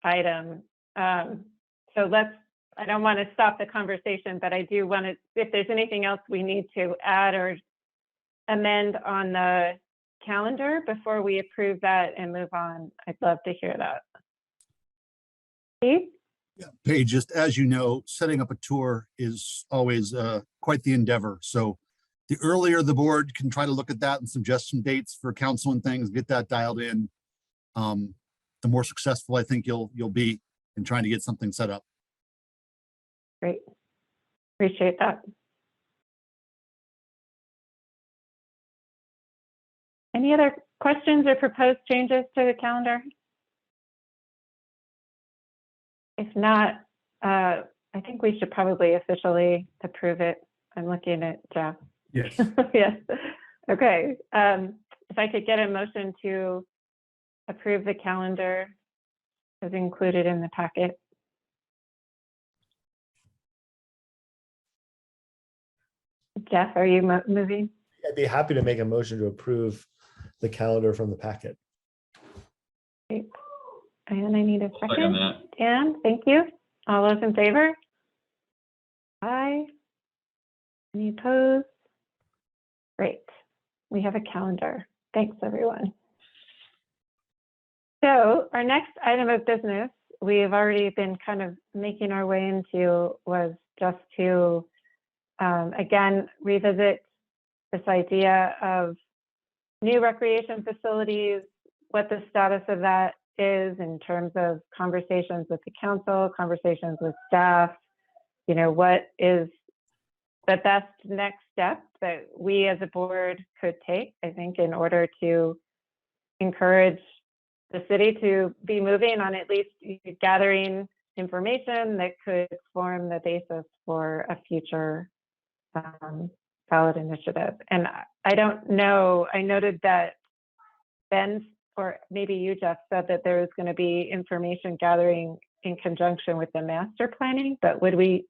item. So I don't want to stop the conversation, but I do want to, if there's anything else we need to add or amend on the calendar before we approve that and move on, I'd love to hear that. Steve? Yeah, Paige, just as you know, setting up a tour is always quite the endeavor. So the earlier the board can try to look at that and suggest some dates for council and things, get that dialed in, the more successful I think you'll be in trying to get something set up. Great. Appreciate that. Any other questions or proposed changes to the calendar? If not, I think we should probably officially approve it. I'm looking at Jeff. Yes. Yes. Okay. If I could get a motion to approve the calendar as included in the packet. Jeff, are you moving? I'd be happy to make a motion to approve the calendar from the packet. Great. And I need a Second second. that. Dan, thank you. All those in favor? Aye. Any opposed? Great. We have a calendar. Thanks, everyone. So our next item of business, we've already been kind of making our way into, was just to, again, revisit this idea of new recreation facilities, what the status of that is in terms of conversations with the council, conversations with staff, you know, what is the best next step that we as a board could take, I think, in order to encourage the city to be moving on at least gathering information that could form the basis for a future ballot initiative. And I don't know, I noted that Ben, or maybe you, Jeff, said that there was going to be information gathering in conjunction with the master planning, but would we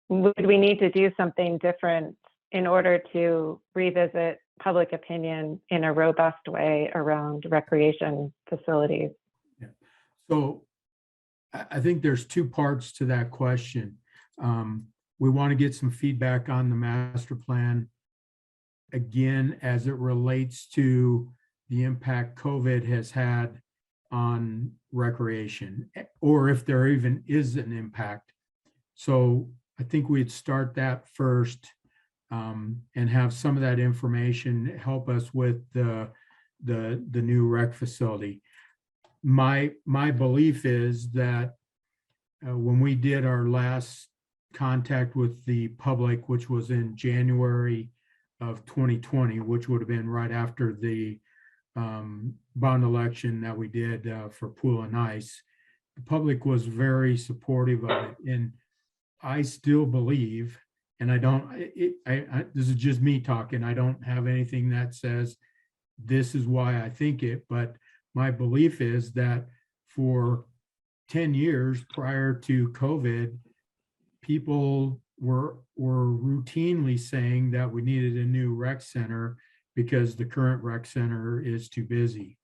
need to do something different in order to revisit public opinion in a robust way around recreation facilities? Yeah. So I think there's two parts to that question. We want to get some feedback on the master plan, again, as it relates to the impact COVID has had on recreation, or if there even is an impact. So I think we'd start that first, and have some of that information help us with the new rec facility. My belief is that when we did our last contact with the public, which was in January of 2020, which would have been right after the bond election that we did for pool and ice, the public was very supportive of it. And I still believe, and this is just me talking, I don't have anything that says this is why I think it, but my belief is that for 10 years prior to COVID, people were routinely saying that we needed a new rec center because the current rec center is too busy.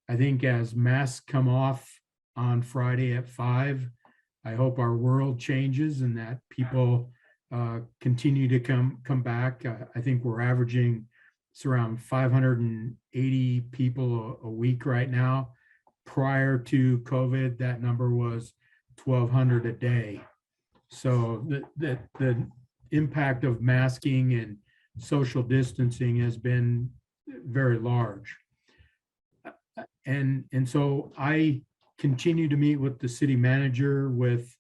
I think as masks come off on Friday at 5, I hope our world changes and that people continue to come back. I think we're averaging, it's around 580 people a week right now. Prior to COVID, that number was 1,200 a day. So the impact of masking and social distancing has been very large. And so I continue to meet with the city manager, with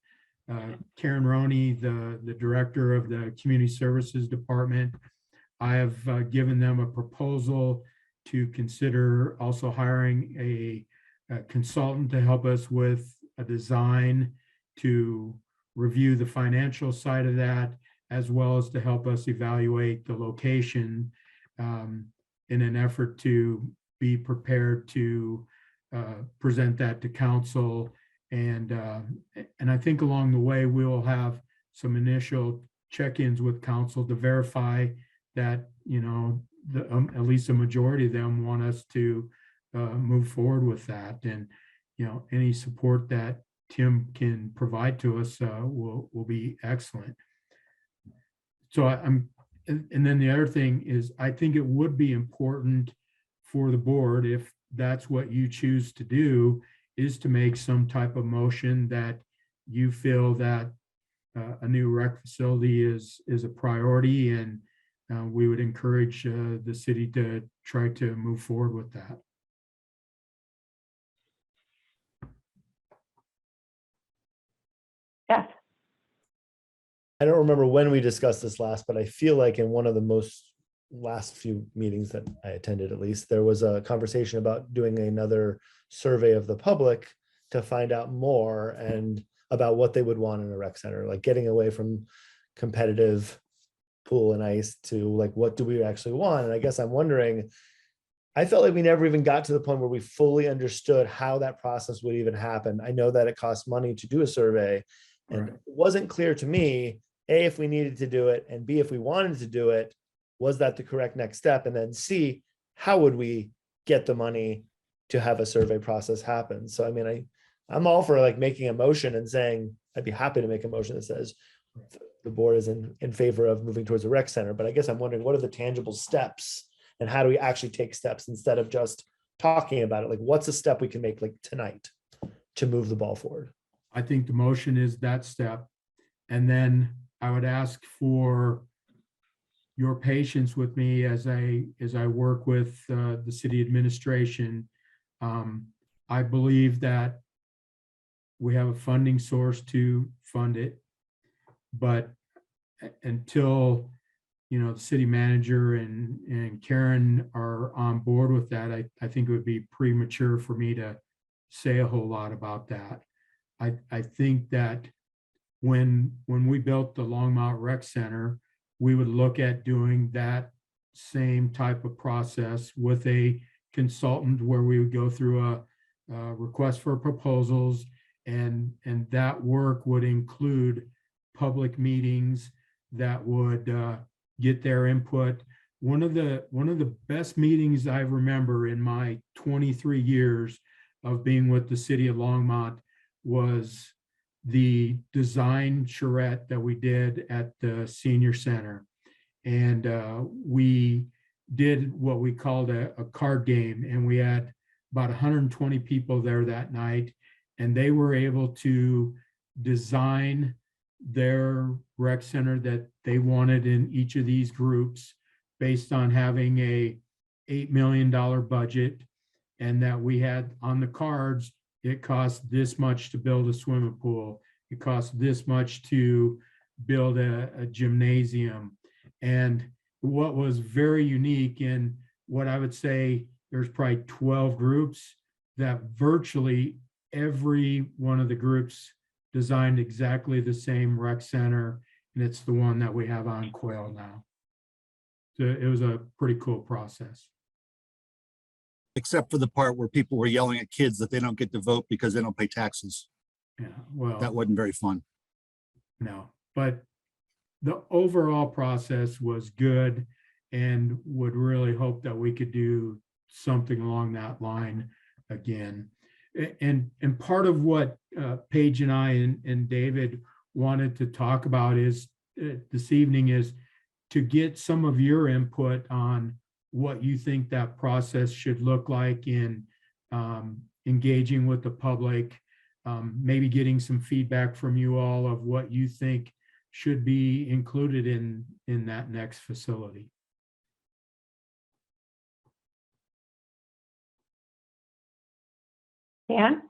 Karen Roney, the director of the Community Services Department. I have given them a proposal to consider also hiring a consultant to help us with a design to review the financial side of that, as well as to help us evaluate the location in an effort to be prepared to present that to council. And I think along the way, we will have some initial check-ins with council to verify that, you know, at least a majority of them want us to move forward with that. And, you know, any support that Tim can provide to us will be excellent. So and then the other thing is, I think it would be important for the board, if that's what you choose to do, is to make some type of motion that you feel that a new rec facility is a priority, and we would encourage the city to try to move forward with that. Yes. I don't remember when we discussed this last, but I feel like in one of the last few meetings that I attended, at least, there was a conversation about doing another survey of the public to find out more and about what they would want in a rec center, like getting away from competitive pool and ice to like, what do we actually want? And I guess I'm wondering, I felt like we never even got to the point where we fully understood how that process would even happen. I know that it costs money to do a survey, and it wasn't clear to me, A, if we needed to do it, and B, if we wanted to do it, was that the correct next step? And then C, how would we get the money to have a survey process happen? So, I mean, I'm all for like making a motion and saying, I'd be happy to make a motion that says the board is in favor of moving towards a rec center. But I guess I'm wondering, what are the tangible steps and how do we actually take steps instead of just talking about it? Like, what's a step we can make like tonight to move the ball forward? I think the motion is that step. And then I would ask for your patience with me as I work with the city administration. I believe that we have a funding source to fund it, but until, you know, the city manager and Karen are on board with that, I think it would be premature for me to say a whole lot about that. I think that when we built the Longmont Rec Center, we would look at doing that same type of process with a consultant, where we would go through a request for proposals, and that work would include public meetings that would get their input. One of the best meetings I remember in my 23 years of being with the city of Longmont was the design charrette that we did at the senior center. And we did what we called a card game, and we had about 120 people there that night, and they were able to design their rec center that they wanted in each of these groups based on having a $8 million budget, and that we had on the cards, it cost this much to build a swimming pool, it cost this much to build a gymnasium. And what was very unique, in what I would say there's probably 12 groups, that virtually every one of the groups designed exactly the same rec center, and it's the one that we have on Quail now. So it was a pretty cool process. Except for the part where people were yelling at kids that they don't get to vote because they don't pay taxes. Yeah, well, That wasn't very fun. no, but the overall process was good, and would really hope that we could do something along that line again. And part of what Paige and I and David wanted to talk about is this evening is to get some of your input on what you think that process should look like in engaging with the public, maybe getting some feedback from you all of what you think should be included in that next facility. Dan?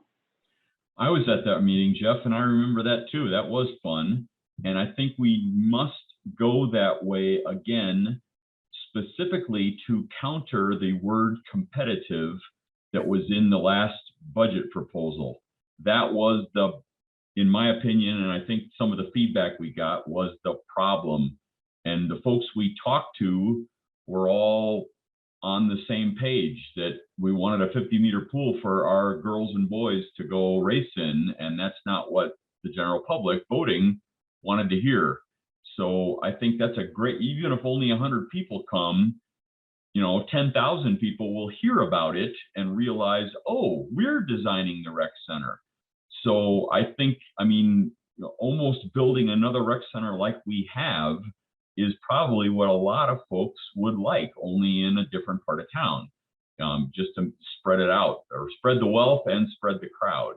I was at that meeting, Jeff, and I remember that too. That was fun. And I think we must go that way again, specifically to counter the word competitive that was in the last budget proposal. That was in my opinion, and I think some of the feedback we got was the problem. And the folks we talked to were all on the same page that we wanted a 50-meter pool for our girls and boys to go race in. And that's not what the general public voting wanted to hear. So I think that's a great, even if only 100 people come, 10,000 people will hear about it and realize, oh, we're designing the rec center. So I think, almost building another rec center like we have is probably what a lot of folks would like, only in a different part of town, just to spread it out or spread the wealth and spread the crowd.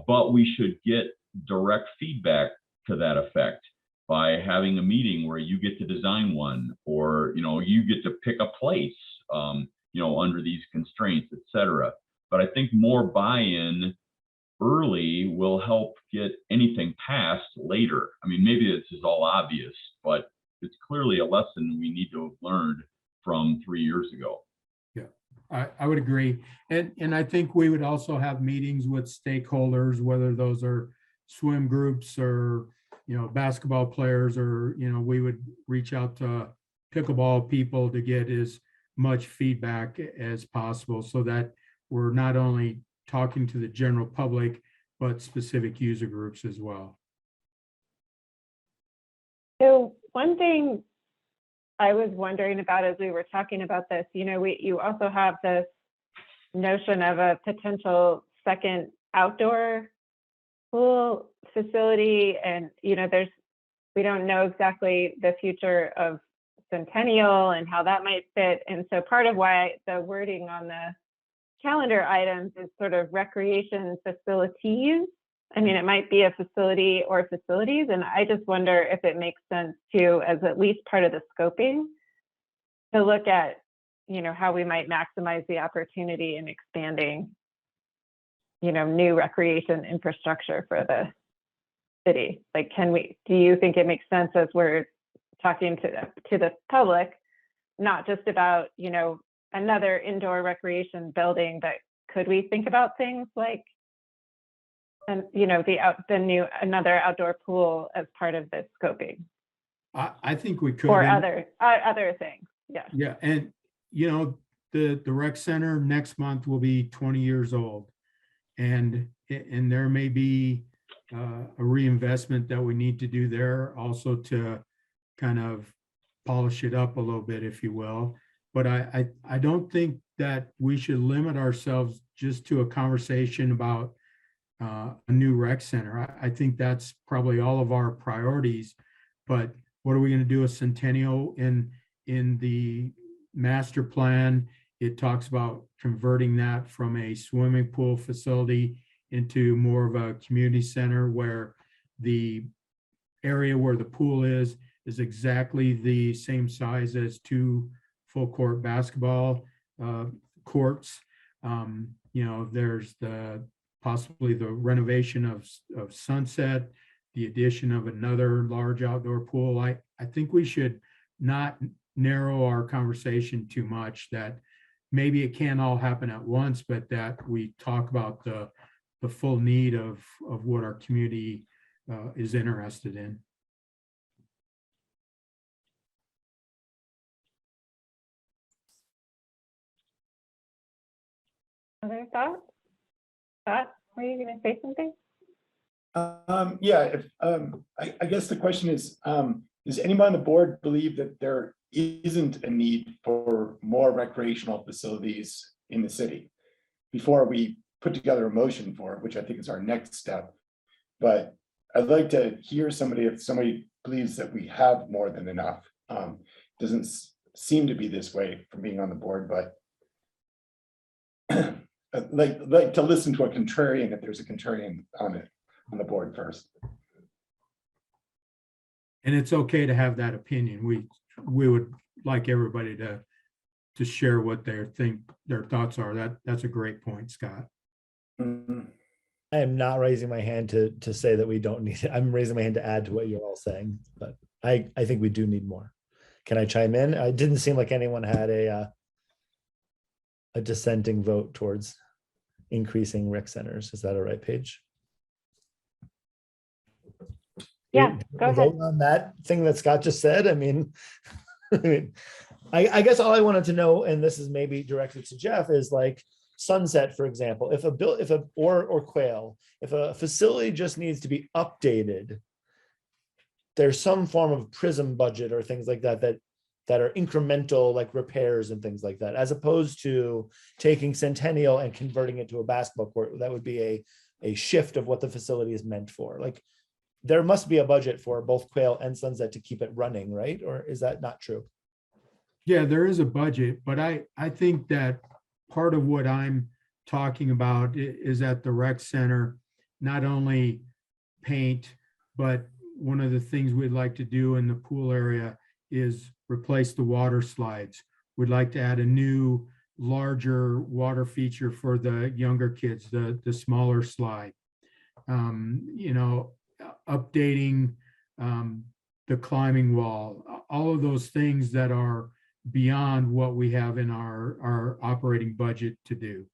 But we should get direct feedback to that effect by having a meeting where you get to design one, or you get to pick a place, under these constraints, etc. But I think more buy-in early will help get anything passed later. Maybe this is all obvious, but it's clearly a lesson we need to have learned from 3 years ago. Yeah, I would agree. And I think we would also have meetings with stakeholders, whether those are swim groups or, basketball players, or, we would reach out to pickleball people to get as much feedback as possible so that we're not only talking to the general public, but specific user groups as well. So one thing I was wondering about as we were talking about this, you also have this notion of a potential second outdoor pool facility, and we don't know exactly the future of Centennial and how that might fit. And so part of why the wording on the calendar items is sort of recreation facilities. It might be a facility or facilities, and I just wonder if it makes sense to, as at least part of the scoping, to look at, how we might maximize the opportunity in expanding, new recreation infrastructure for the city. Like, do you think it makes sense as we're talking to the public, not just about, another indoor recreation building, but could we think about things like, and another outdoor pool as part of this scoping? I think we could. Or other things, yeah. Yeah, and the rec center next month will be 20 years old, and there may be a reinvestment that we need to do there also to kind of polish it up a little bit, if you will. But I don't think that we should limit ourselves just to a conversation about a new rec center. I think that's probably all of our priorities. But what are we going to do with Centennial? In the master plan, it talks about converting that from a swimming pool facility into more of a community center where the area where the pool is exactly the same size as 2 full court basketball courts. There's possibly the renovation of Sunset, the addition of another large outdoor pool. I think we should not narrow our conversation too much, that maybe it can't all happen at once, but that we talk about the full need of what our community is interested in. Other thoughts? Scott, were you going to say something? Yeah, I guess the question is, does anyone on the board believe that there isn't a need for more recreational facilities in the city before we put together a motion for it, which I think is our next step? But I'd like to hear if somebody believes that we have more than enough. Doesn't seem to be this way from being on the board, but like to listen to a contrarian if there's a contrarian on the board first. And it's okay to have that opinion. We would like everybody to share what their thoughts are. That's a great point, Scott. Mm-hmm. I am not raising my hand to say that we don't need it. I'm raising my hand to add to what you're all saying, but I think we do need more. Can I chime in? It didn't seem like anyone had a dissenting vote towards increasing rec centers. Is that a right page? Yeah, go ahead. Vote on that thing that Scott just said. I mean, I guess all I wanted to know, and this is maybe directed to Jeff, is like Sunset, for example, or Quail, if a facility just needs to be updated, there's some form of prism budget or things like that that are incremental, like repairs and things like that, as opposed to taking Centennial and converting it to a basketball court. That would be a shift of what the facility is meant for. Like, there must be a budget for both Quail and Sunset to keep it running, right? Or is that not true? Yeah, there is a budget, but I think that part of what I'm talking about is at the rec center, not only paint, but one of the things we'd like to do in the pool area is replace the water slides. We'd like to add a new, larger water feature for the younger kids, the smaller slide. You know, updating the climbing wall, all of those things that are beyond what we have in our operating budget to do.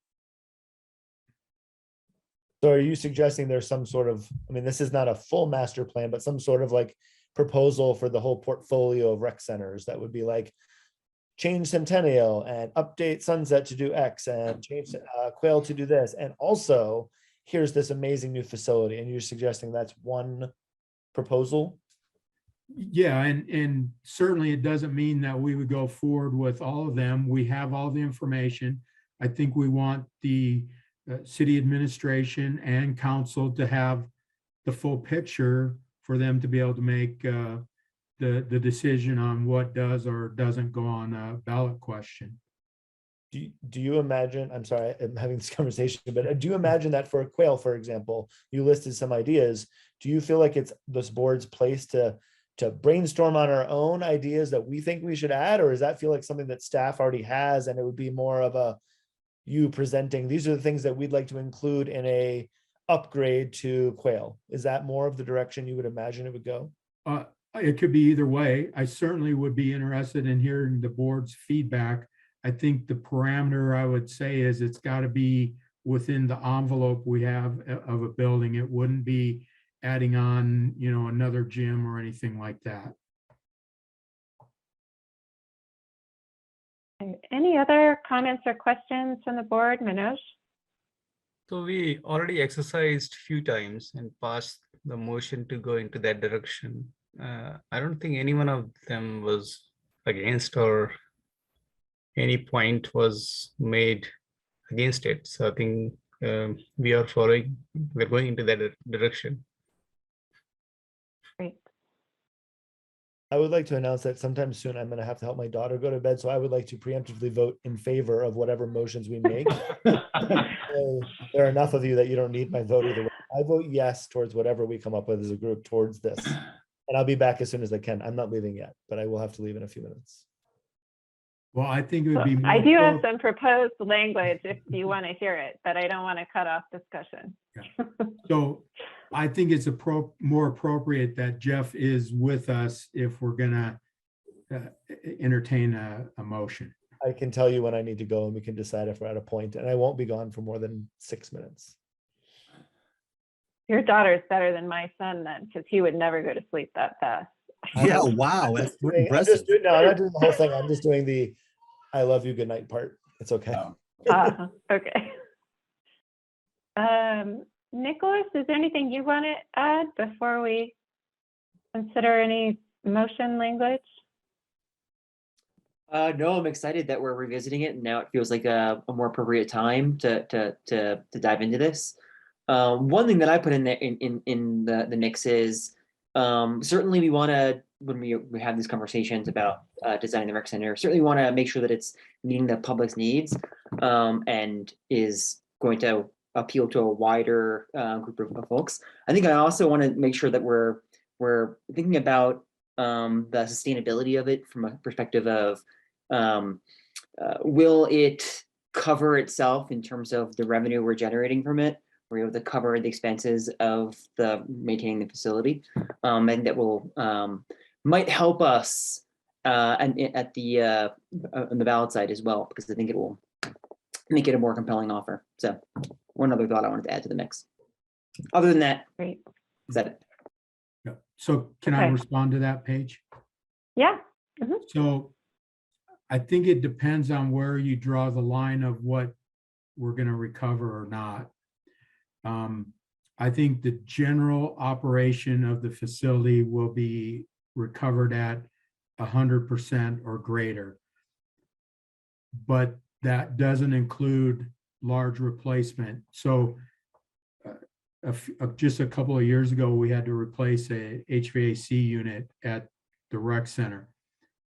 So are you suggesting there's some sort of, I mean, this is not a full master plan, but some sort of like proposal for the whole portfolio of rec centers that would be like, change Centennial and update Sunset to do X and change Quail to do this. And also, here's this amazing new facility. And you're suggesting that's one proposal? Yeah, and certainly it doesn't mean that we would go forward with all of them. We have all the information. I think we want the city administration and council to have the full picture for them to be able to make the decision on what does or doesn't go on a ballot question. Do you imagine, I'm sorry, I'm having this conversation, but do you imagine that for Quail, for example, you listed some ideas. Do you feel like it's this board's place to brainstorm on our own ideas that we think we should add, or does that feel like something that staff already has and it would be more of a you presenting, these are the things that we'd like to include in a upgrade to Quail? Is that more of the direction you would imagine it would go? It could be either way. I certainly would be interested in hearing the board's feedback. I think the parameter I would say is it's got to be within the envelope we have of a building. It wouldn't be adding on, you know, another gym or anything like that. Any other comments or questions from the board? Manoj? So we already exercised few times and passed the motion to go into that direction. I don't think any one of them was against or any point was made against it. So I think we're going into that direction. Great. I would like to announce that sometime soon I'm going to have to help my daughter go to bed. So I would like to preemptively vote in favor of whatever motions we make. There are enough of you that you don't need my vote either way. I vote yes towards whatever we come up with as a group towards this. And I'll be back as soon as I can. I'm not leaving yet, but I will have to leave in a few minutes. Well, I think it would be more. I do have some proposed language if you want to hear it, but I don't want to cut off discussion. Yeah. So I think it's more appropriate that Jeff is with us if we're gonna entertain a motion. I can tell you when I need to go and we can decide if we're at a point, and I won't be gone for more than 6 minutes. Your daughter's better than my son then, because he would never go to sleep that fast. Yeah, wow, that's I'm impressive. no, I'm not doing the whole thing. I'm just doing the I love you, good night part. It's okay. Okay. Nicholas, is there anything you want to add before we consider any motion language? No, I'm excited that we're revisiting it, and now it feels like a more appropriate time to dive into this. One thing that I put in there in the mix is certainly we want to, when we have these conversations about designing the rec center, certainly want to make sure that it's meeting the public's needs and is going to appeal to a wider group of folks. I think I also want to make sure that we're thinking about the sustainability of it from a perspective of will it cover itself in terms of the revenue we're generating from it we're able to cover the expenses of the maintaining the facility. And that will might help us and at the on the ballot side as well, because I think it will make it a more compelling offer. So one other thought I wanted to add to the mix. Other than that, Great. is that it? Yeah. So can I Okay. respond to that, Paige? Yeah. So I think it depends on where you draw the line of what we're going to recover or not. I think the general operation of the facility will be recovered at 100% or greater. But that doesn't include large replacement. So just a couple of years ago, we had to replace a HVAC unit at the rec center.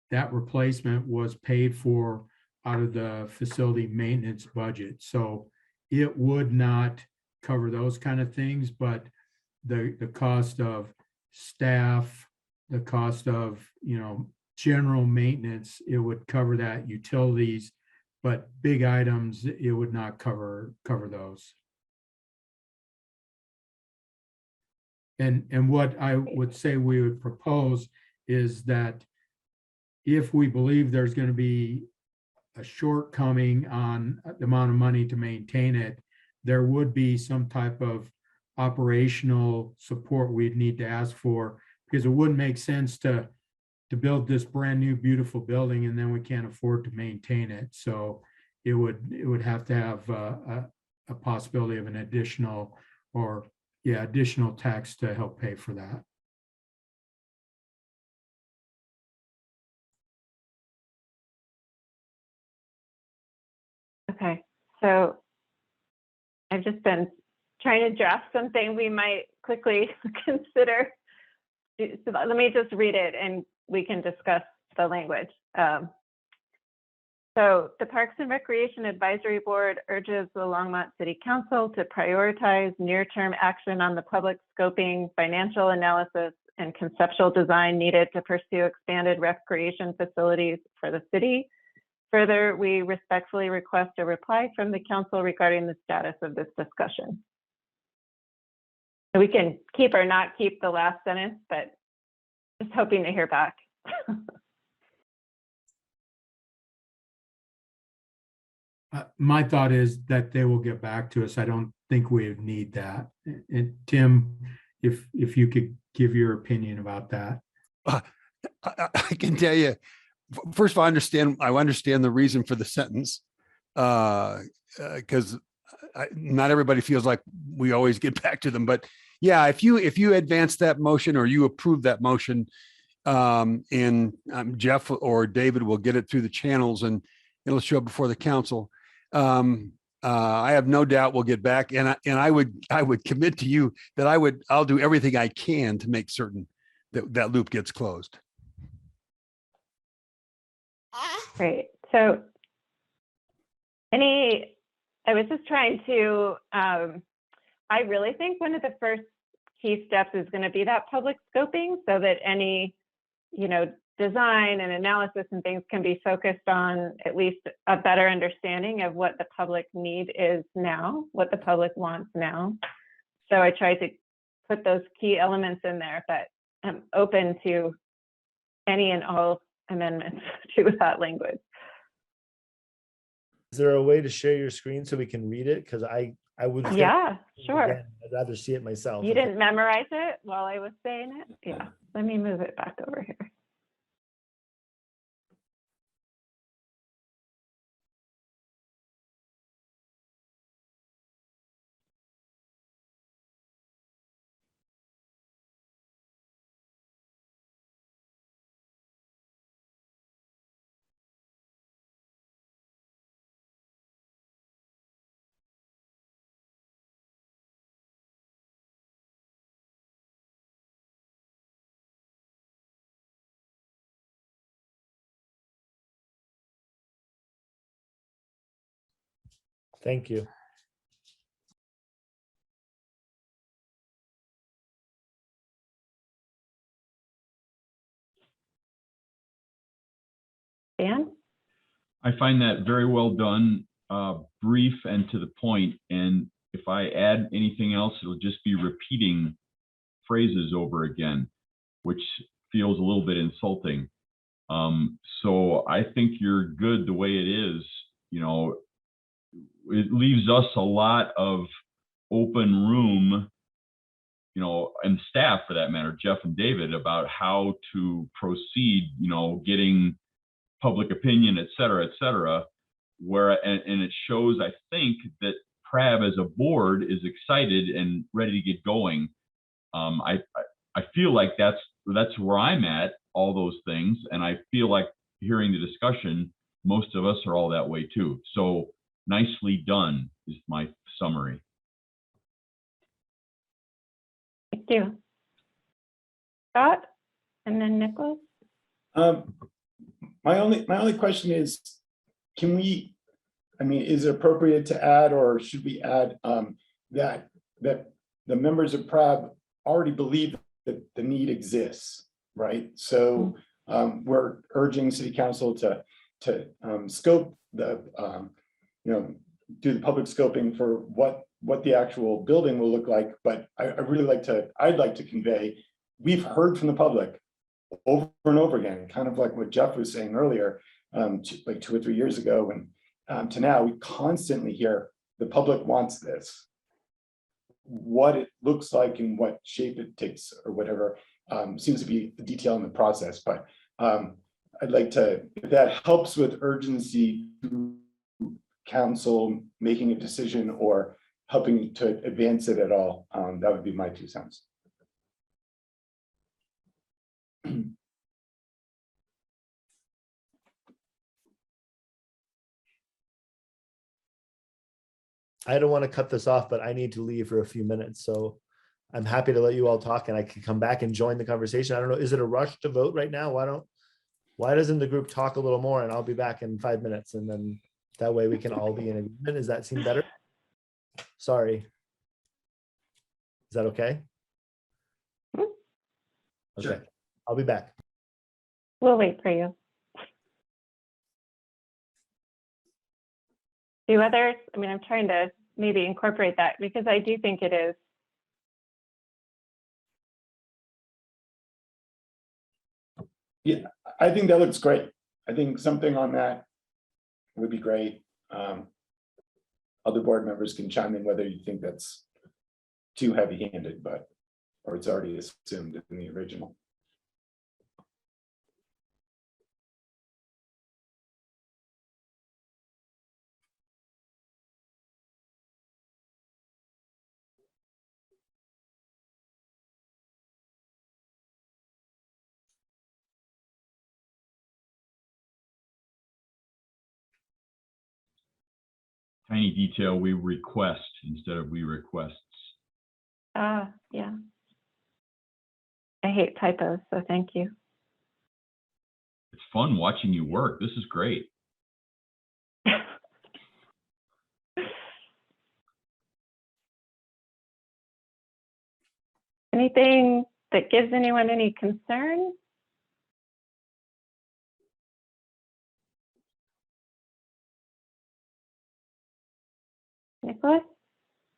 That replacement was paid for out of the facility maintenance budget. So it would not cover those kind of things, but the cost of staff, the cost of, general maintenance, it would cover that, utilities, but big items, it would not cover those. And what I would say we would propose is that if we believe there's going to be a shortcoming on the amount of money to maintain it, there would be some type of operational support we'd need to ask for, because it wouldn't make sense to build this brand new beautiful building and then we can't afford to maintain it. So it would have to have a possibility of an additional tax to help pay for that. Okay, so I've just been trying to draft something we might quickly consider. So let me just read it and we can discuss the language. So the Parks and Recreation Advisory Board urges the Longmont City Council to prioritize near-term action on the public scoping, financial analysis, and conceptual design needed to pursue expanded recreation facilities for the city. Further, we respectfully request a reply from the council regarding the status of this discussion. We can keep or not keep the last sentence, but just hoping to hear back. My thought is that they will get back to us. I don't think we need that. And Tim, if you could give your opinion about that. I can tell you, first of all, I understand the reason for the sentence, because not everybody feels like we always get back to them. But yeah, if you advance that motion or you approve that motion, and Jeff or David will get it through the channels and it'll show up before the council. I have no doubt we'll get back, and I would commit to you that I'll do everything I can to make certain that loop gets closed. Great. So I was just trying to, I really think one of the first key steps is going to be that public scoping, so that any, design and analysis and things can be focused on at least a better understanding of what the public need is now, what the public wants now. So I tried to put those key elements in there, but I'm open to any and all amendments to that language. Is there a way to share your screen so we can read it? Because I would. Yeah, sure. Again, I'd rather see it myself. You didn't memorize it while I was saying it? Yeah, let me move it back over here. Thank you. Dan? I find that very well done, brief and to the point. And if I add anything else, it'll just be repeating phrases over again, which feels a little bit insulting. So I think you're good the way it is. You know, it leaves us a lot of open room, you know, and staff for that matter, Jeff and David, about how to proceed, you know, getting public opinion, et cetera, where, and it shows, I think, that PRAB as a board is excited and ready to get going. I feel like that's where I'm at, all those things. And I feel like hearing the discussion, most of us are all that way too. So nicely done is my summary. Thank you. Scott, and then Nicholas. My only question is, can we, I mean, is it appropriate to add, or should we add that the members of PRAB already believe that the need exists, right? So we're urging City Council to scope the, do the public scoping for what the actual building will look like. But I'd like to convey, we've heard from the public over and over again, kind of like what Jeff was saying earlier, like 2 or 3 years ago, and to now, we constantly hear the public wants this. What it looks like and what shape it takes or whatever seems to be the detail in the process. But I'd like to, if that helps with urgency to council making a decision or helping to advance it at all, that would be my 2 cents. I don't want to cut this off, but I need to leave for a few minutes. So I'm happy to let you all talk and I can come back and join the conversation. I don't know, is it a rush to vote right now? Why doesn't the group talk a little more, and I'll be back in 5 minutes, and then that way we can all be in agreement. Does that seem better? Sorry. Is that okay? Okay, Sure. I'll be back. We'll wait for you. Do others, I mean, I'm trying to maybe incorporate that because I do think it is. Yeah, I think that looks great. I think something on that would be great. Other board members can chime in whether you think that's too heavy-handed, or it's already assumed in the original. Tiny detail, we request instead of we requests. Yeah. I hate typos, so thank you. It's fun watching you work. This is great. Anything that gives anyone any concern? Nicholas?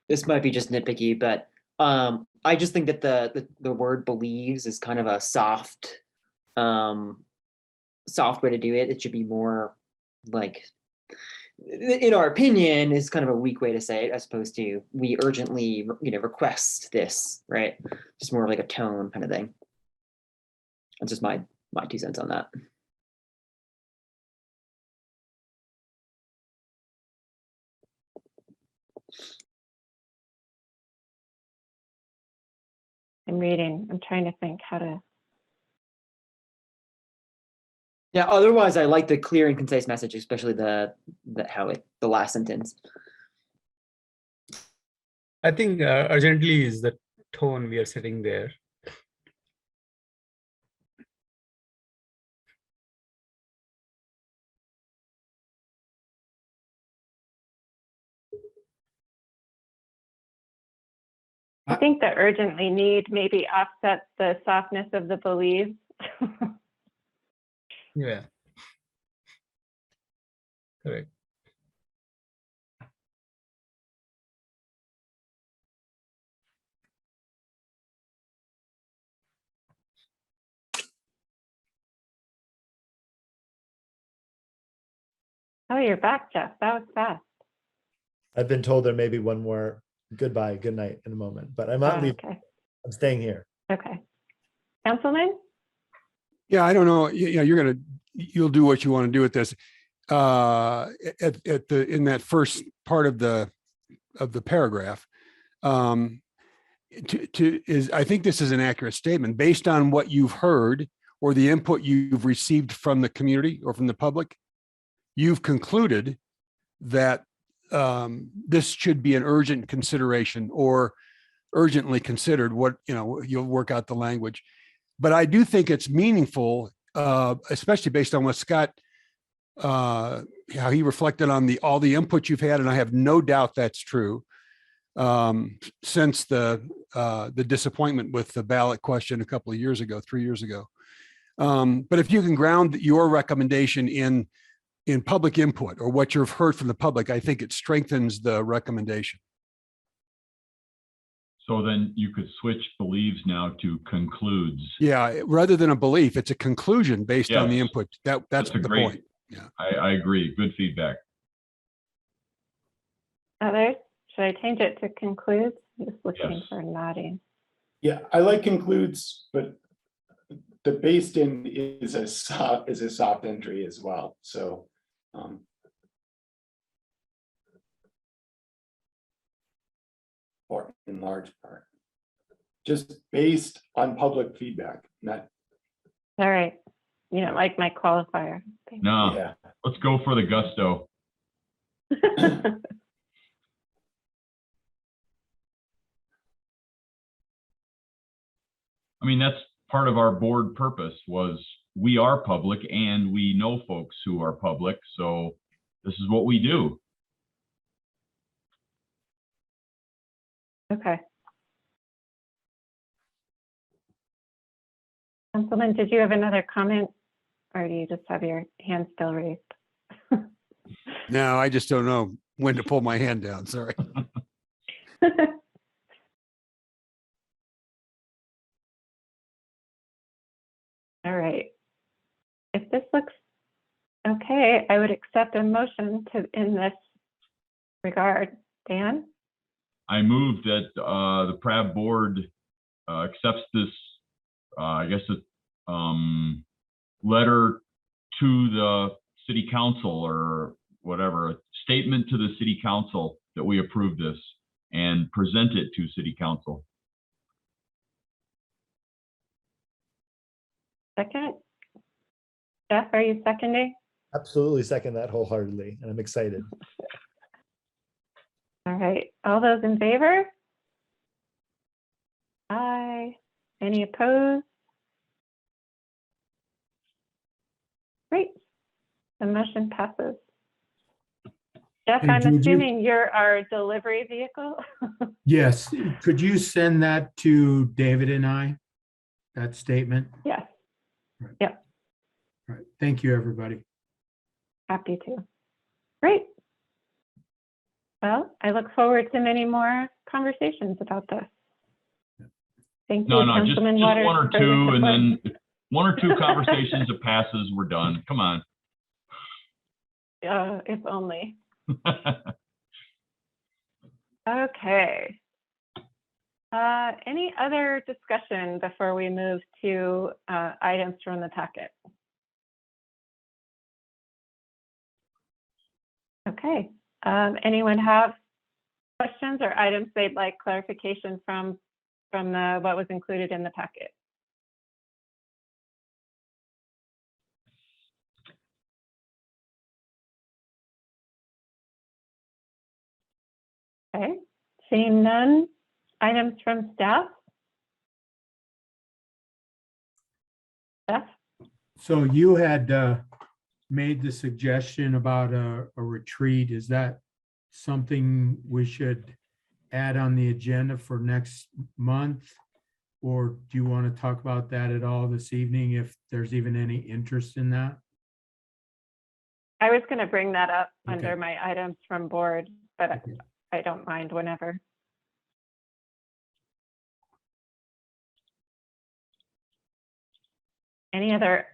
This might be just nitpicky, but I just think that the word believes is kind of a soft way to do it. It should be more like, in our opinion, is kind of a weak way to say it, as opposed to we urgently, request this, right? Just more like a tone kind of thing. That's just my 2 cents on that. I'm reading. I'm trying to think how to. Yeah, otherwise I like the clear and concise message, especially the last sentence. I think urgently is the tone we are setting there. I think the urgently need maybe offsets the softness of the believes. Yeah. Correct. Oh, you're back, Jeff. That was fast. I've been told there may be one more goodbye, good night in a moment, but I'm not leaving. Okay, I'm staying here. okay. Councilman? Yeah, I don't know. You'll do what you want to do with this. In that first part of the paragraph, I think this is an accurate statement based on what you've heard or the input you've received from the community or from the public. You've concluded that this should be an urgent consideration or urgently considered. You'll work out the language. But I do think it's meaningful, especially based on what Scott, how he reflected on all the input you've had, and I have no doubt that's true. Since the disappointment with the ballot question a couple of years ago, 3 years ago. But if you can ground your recommendation in public input or what you've heard from the public, I think it strengthens the recommendation. So then you could switch believes now to concludes. Yeah, rather than a belief, it's a conclusion based on the Yes. input. That's the great point. Yeah, I agree. Good feedback. Others? Should I change it to concludes? I'm just looking Yes. for nodding. Yeah, I like concludes, but the based in is a soft entry as well, so. Or in large part. Just based on public feedback, not, All right. You don't like my qualifier. No, yeah. let's go for the gusto. I mean, that's part of our board purpose was we are public and we know folks who are public. So this is what we do. Okay. Councilman, did you have another comment or do you just have your hand still raised? no, I just don't know when to pull my hand down. Sorry. All right. If this looks okay, I would accept a motion in this regard. Dan? I move that the PRAB board accepts this, letter to the city council or whatever, a statement to the city council that we approve this and present it to city council. Second? Jeff, are you seconding? Absolutely second that wholeheartedly, and I'm excited. All right. All those in favor? Aye. Any opposed? Great. The motion passes. Jeff, Hey, I'm Juju? assuming you're our delivery vehicle? Yes, could you send that to David and I, that statement? Yes. Right. Yep. All right, thank you, everybody. Happy to. Great. Well, I look forward to many more conversations about this. Thank you, No, just Councilman one Waters, or for the two, and support. then if one or two conversations that passes, we're done. Come on. If only. Okay. Any other discussion before we move to items from the packet? Okay. Anyone have questions or items they'd like clarification from what was included in the packet? Okay, seeing none. Items from staff? Jeff? So you had made the suggestion about a retreat. Is that something we should add on the agenda for next month? Or do you want to talk about that at all this evening, if there's even any interest in that? I was going to bring that up Okay. under my items from board, but Okay. I don't mind whenever. Any other,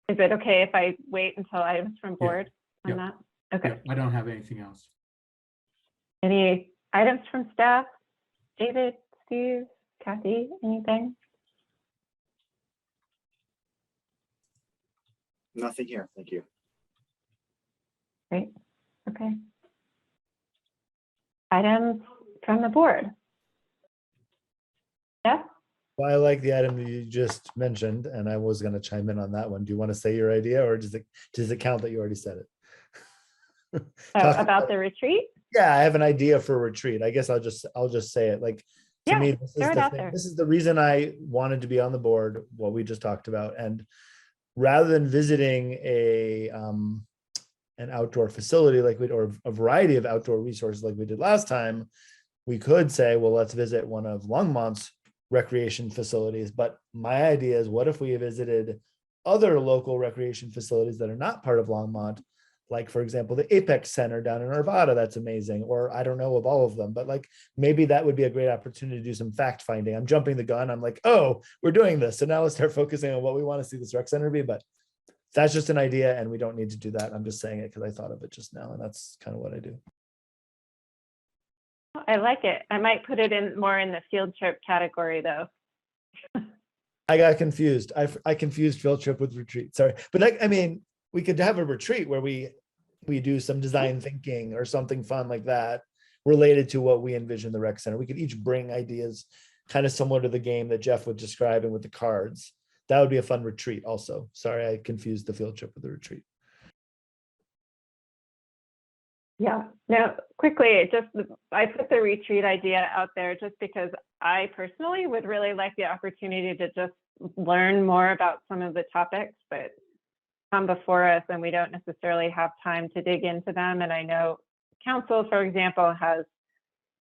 is it okay if I wait until items from board? on Yep. that? Okay. Yep, I don't have anything else. Any items from staff? David, Steve, Kathy, anything? Nothing here. Thank you. Great. Okay. Items from the board. Yeah. Well, I like the item that you just mentioned, and I was going to chime in on that one. Do you want to say your idea, or does it count that you already said it? So Talk about the retreat? Yeah, I have an idea for a retreat. I guess I'll just say it. Like, to Yeah, me, this is throw it the out thing. there. This is the reason I wanted to be on the board, what we just talked about. And rather than visiting an outdoor facility like we, or a variety of outdoor resources like we did last time, we could say, well, let's visit one of Longmont's recreation facilities. But my idea is, what if we visited other local recreation facilities that are not part of Longmont? Like, for example, the Apex Center down in Arvada, that's amazing. Or I don't know of all of them, but like maybe that would be a great opportunity to do some fact finding. I'm jumping the gun. I'm like, oh, we're doing this. So now let's start focusing on what we want to see this rec center be. But that's just an idea, and we don't need to do that. I'm just saying it because I thought of it just now, and that's kind of what I do. I like it. I might put it in more in the field trip category though. I got confused. I confused field trip with retreat. Sorry, but I mean, we could have a retreat where we do some design thinking or something fun like that related to what we envision the rec center. We could each bring ideas kind of similar to the game that Jeff was describing with the cards. That would be a fun retreat also. Sorry, I confused the field trip with the retreat. Yeah, no, quickly, I put the retreat idea out there just because I personally would really like the opportunity to just learn more about some of the topics that come before us, and we don't necessarily have time to dig into them. And I know council, for example, has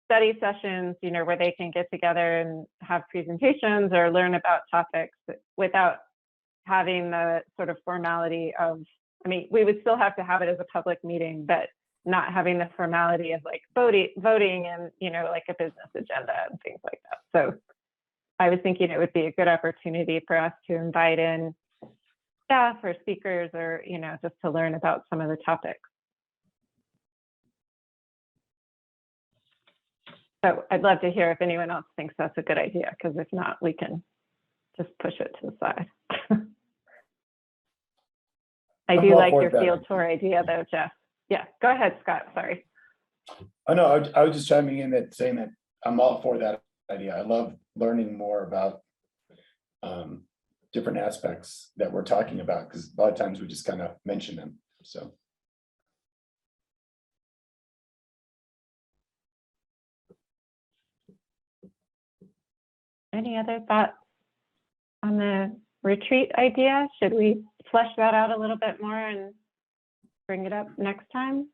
study sessions, where they can get together and have presentations or learn about topics without having the sort of formality of, I mean, we would still have to have it as a public meeting, but not having the formality of like voting and, like a business agenda and things like that. So I was thinking it would be a good opportunity for us to invite in staff or speakers or, just to learn about some of the topics. So I'd love to hear if anyone else thinks that's a good idea, because if not, we can just push it to the side. I do like your field tour idea though, Jeff. Yeah, go ahead, Scott, sorry. Oh no, I was just chiming in that saying that I'm all for that idea. I love learning more about different aspects that we're talking about, because a lot of times we just kind of mention them, so. Any other thoughts on the retreat idea? Should we flesh that out a little bit more and bring it up next time?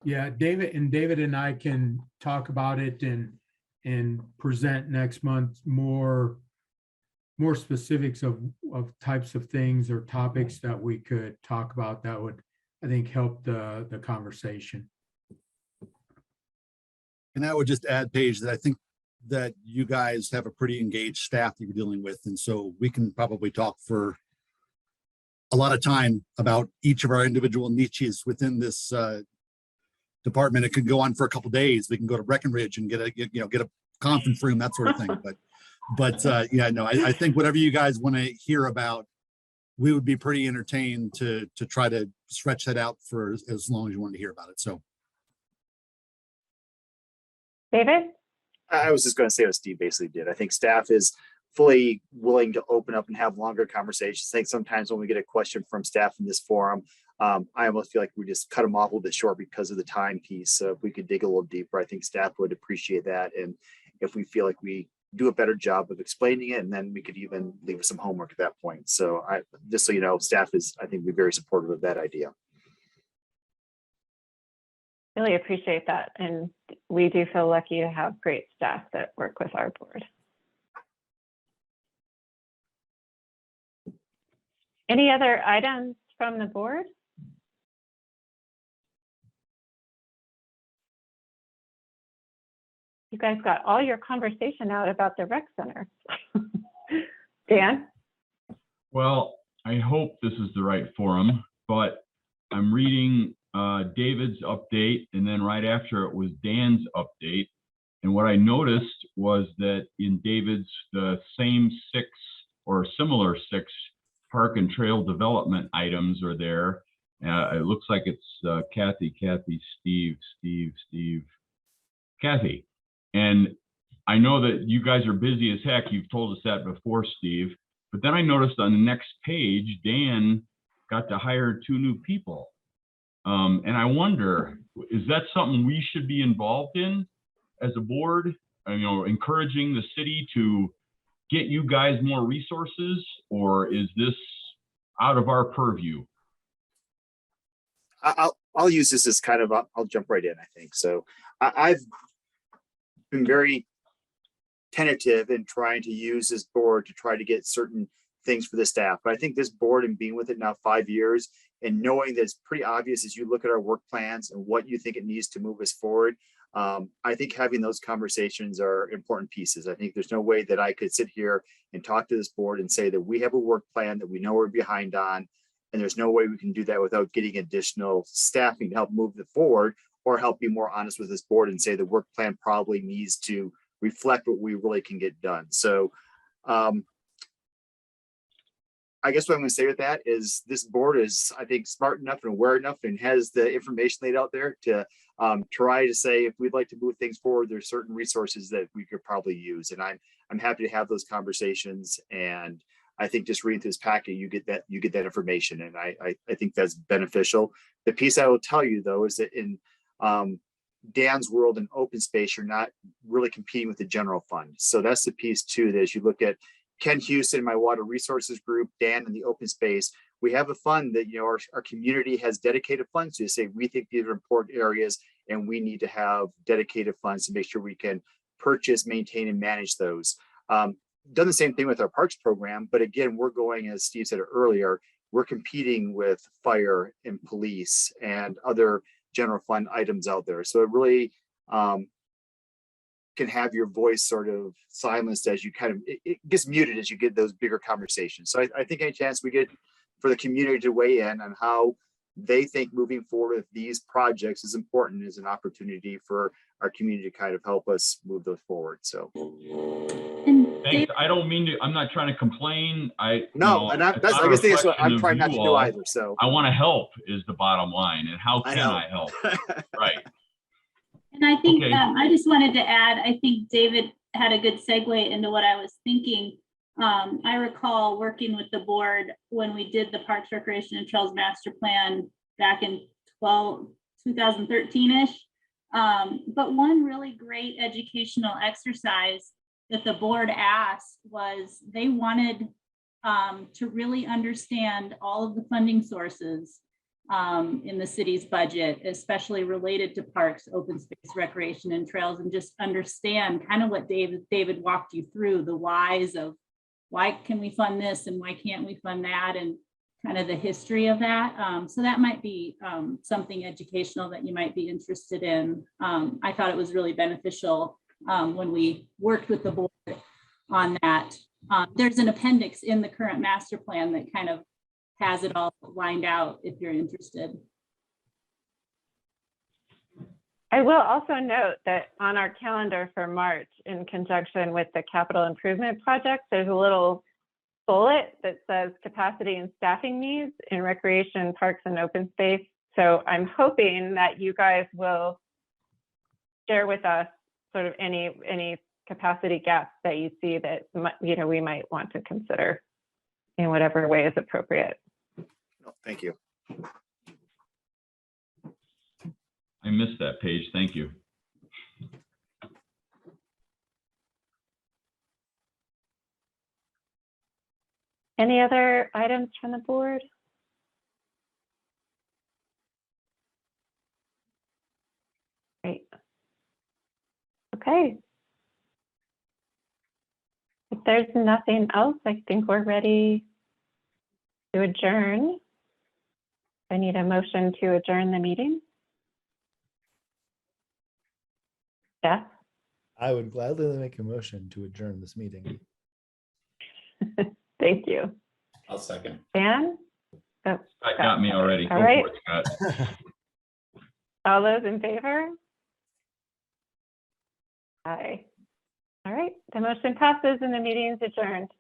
Yeah, David and I can talk about it and present next month more specifics of types of things or topics that we could talk about that would, I think, help the conversation. And I would just add, Paige, that I think that you guys have a pretty engaged staff that you're dealing with. And so we can probably talk for a lot of time about each of our individual niches within this department. It could go on for a couple of days. We can go to Breckenridge and get a conference room, that sort of thing. But yeah, no, I think whatever you guys want to hear about, we would be pretty entertained to try to stretch that out for as long as you want to hear about it. So, David? I was just going to say what Steve basically did. I think staff is fully willing to open up and have longer conversations. I think sometimes when we get a question from staff in this forum, I almost feel like we just cut them off a little bit short because of the time piece. So if we could dig a little deeper, I think staff would appreciate that. And if we feel like we do a better job of explaining it, and then we could even leave some homework at that point. So just so you know, staff is, I think, be very supportive of that idea. Really appreciate that. And we do feel lucky to have great staff that work with our board. Any other items from the board? You guys got all your conversation out about the rec center. Dan? Well, I hope this is the right forum but I'm reading David's update, and then right after it was Dan's update. And what I noticed was that in David's, the same 6 or similar 6 park and trail development items are there. It looks like it's Kathy, Steve, Kathy. And I know that you guys are busy as heck. You've told us that before, Steve. But then I noticed on the next page, Dan got to hire 2 new people. And I wonder, is that something we should be involved in as a board? You know, encouraging the city to get you guys more resources, or is this out of our purview? I'll use this as kind of I'll jump right in, I think. So I've been very tentative in trying to use this board to try to get certain things for the staff. But I think this board, and being with it now 5 years, and knowing that it's pretty obvious as you look at our work plans and what you think it needs to move us forward, I think having those conversations are important pieces. I think there's no way that I could sit here and talk to this board and say that we have a work plan that we know we're behind on, and there's no way we can do that without getting additional staffing to help move it forward, or help be more honest with this board and say the work plan probably needs to reflect what we really can get done. So I guess what I'm going to say with that is this board is, I think, smart enough and aware enough and has the information laid out there to try to say, if we'd like to move things forward, there's certain resources that we could probably use. And I'm happy to have those conversations. And I think just reading through this packet, you get that information. And I think that's beneficial. The piece I will tell you, though, is that in Dan's world in open space, you're not really competing with the general fund. So that's the piece too, that as you look at Ken Houston, my water resources group, Dan in the open space, we have a fund that, you know, our community has dedicated funds to say, we think these are important areas and we need to have dedicated funds to make sure we can purchase, maintain, and manage those. Done the same thing with our parks program, but again, we're going, as Steve said earlier, we're competing with fire and police and other general fund items out there. So it really can have your voice sort of silenced as you kind of, it gets muted as you get those bigger conversations. So I think any chance we get for the community to weigh in on how they think moving forward with these projects is important, is an opportunity for our community to kind of help us move those forward. So thanks. I don't mean to, I'm not trying to complain. And that's, I guess that's what I'm trying not to do either. So I want to help is the bottom line. And how can I help? Right. And I think I just wanted to add, I think David had a good segue into what I was thinking. I recall working with the board when we did the Parks, Recreation, and Trails Master Plan back in 2013-ish. But one really great educational exercise that the board asked was they wanted to really understand all of the funding sources in the city's budget, especially related to parks, open space, recreation, and trails, and just understand kind of what David walked you through, the whys of why can we fund this and why can't we fund that, and kind of the history of that. So that might be something educational that you might be interested in. I thought it was really beneficial when we worked with the board on that. There's an appendix in the current master plan that kind of has it all lined out if you're interested. I will also note that on our calendar for March, in conjunction with the capital improvement project, there's a little bullet that says capacity and staffing needs in recreation, parks, and open space. So I'm hoping that you guys will share with us sort of any capacity gaps that you see that we might want to consider in whatever way is appropriate. Thank you. I missed that page. Thank you. Any other items from the board? Great. Okay. If there's nothing else, I think we're ready to adjourn. I need a motion to adjourn the meeting. Jeff? I would gladly make a motion to adjourn this meeting. Thank you. I'll second. Dan? Oh, Scott got me already. All Go right. for it, Scott. All those in favor? Aye. All right, the motion passes and the meeting is adjourned.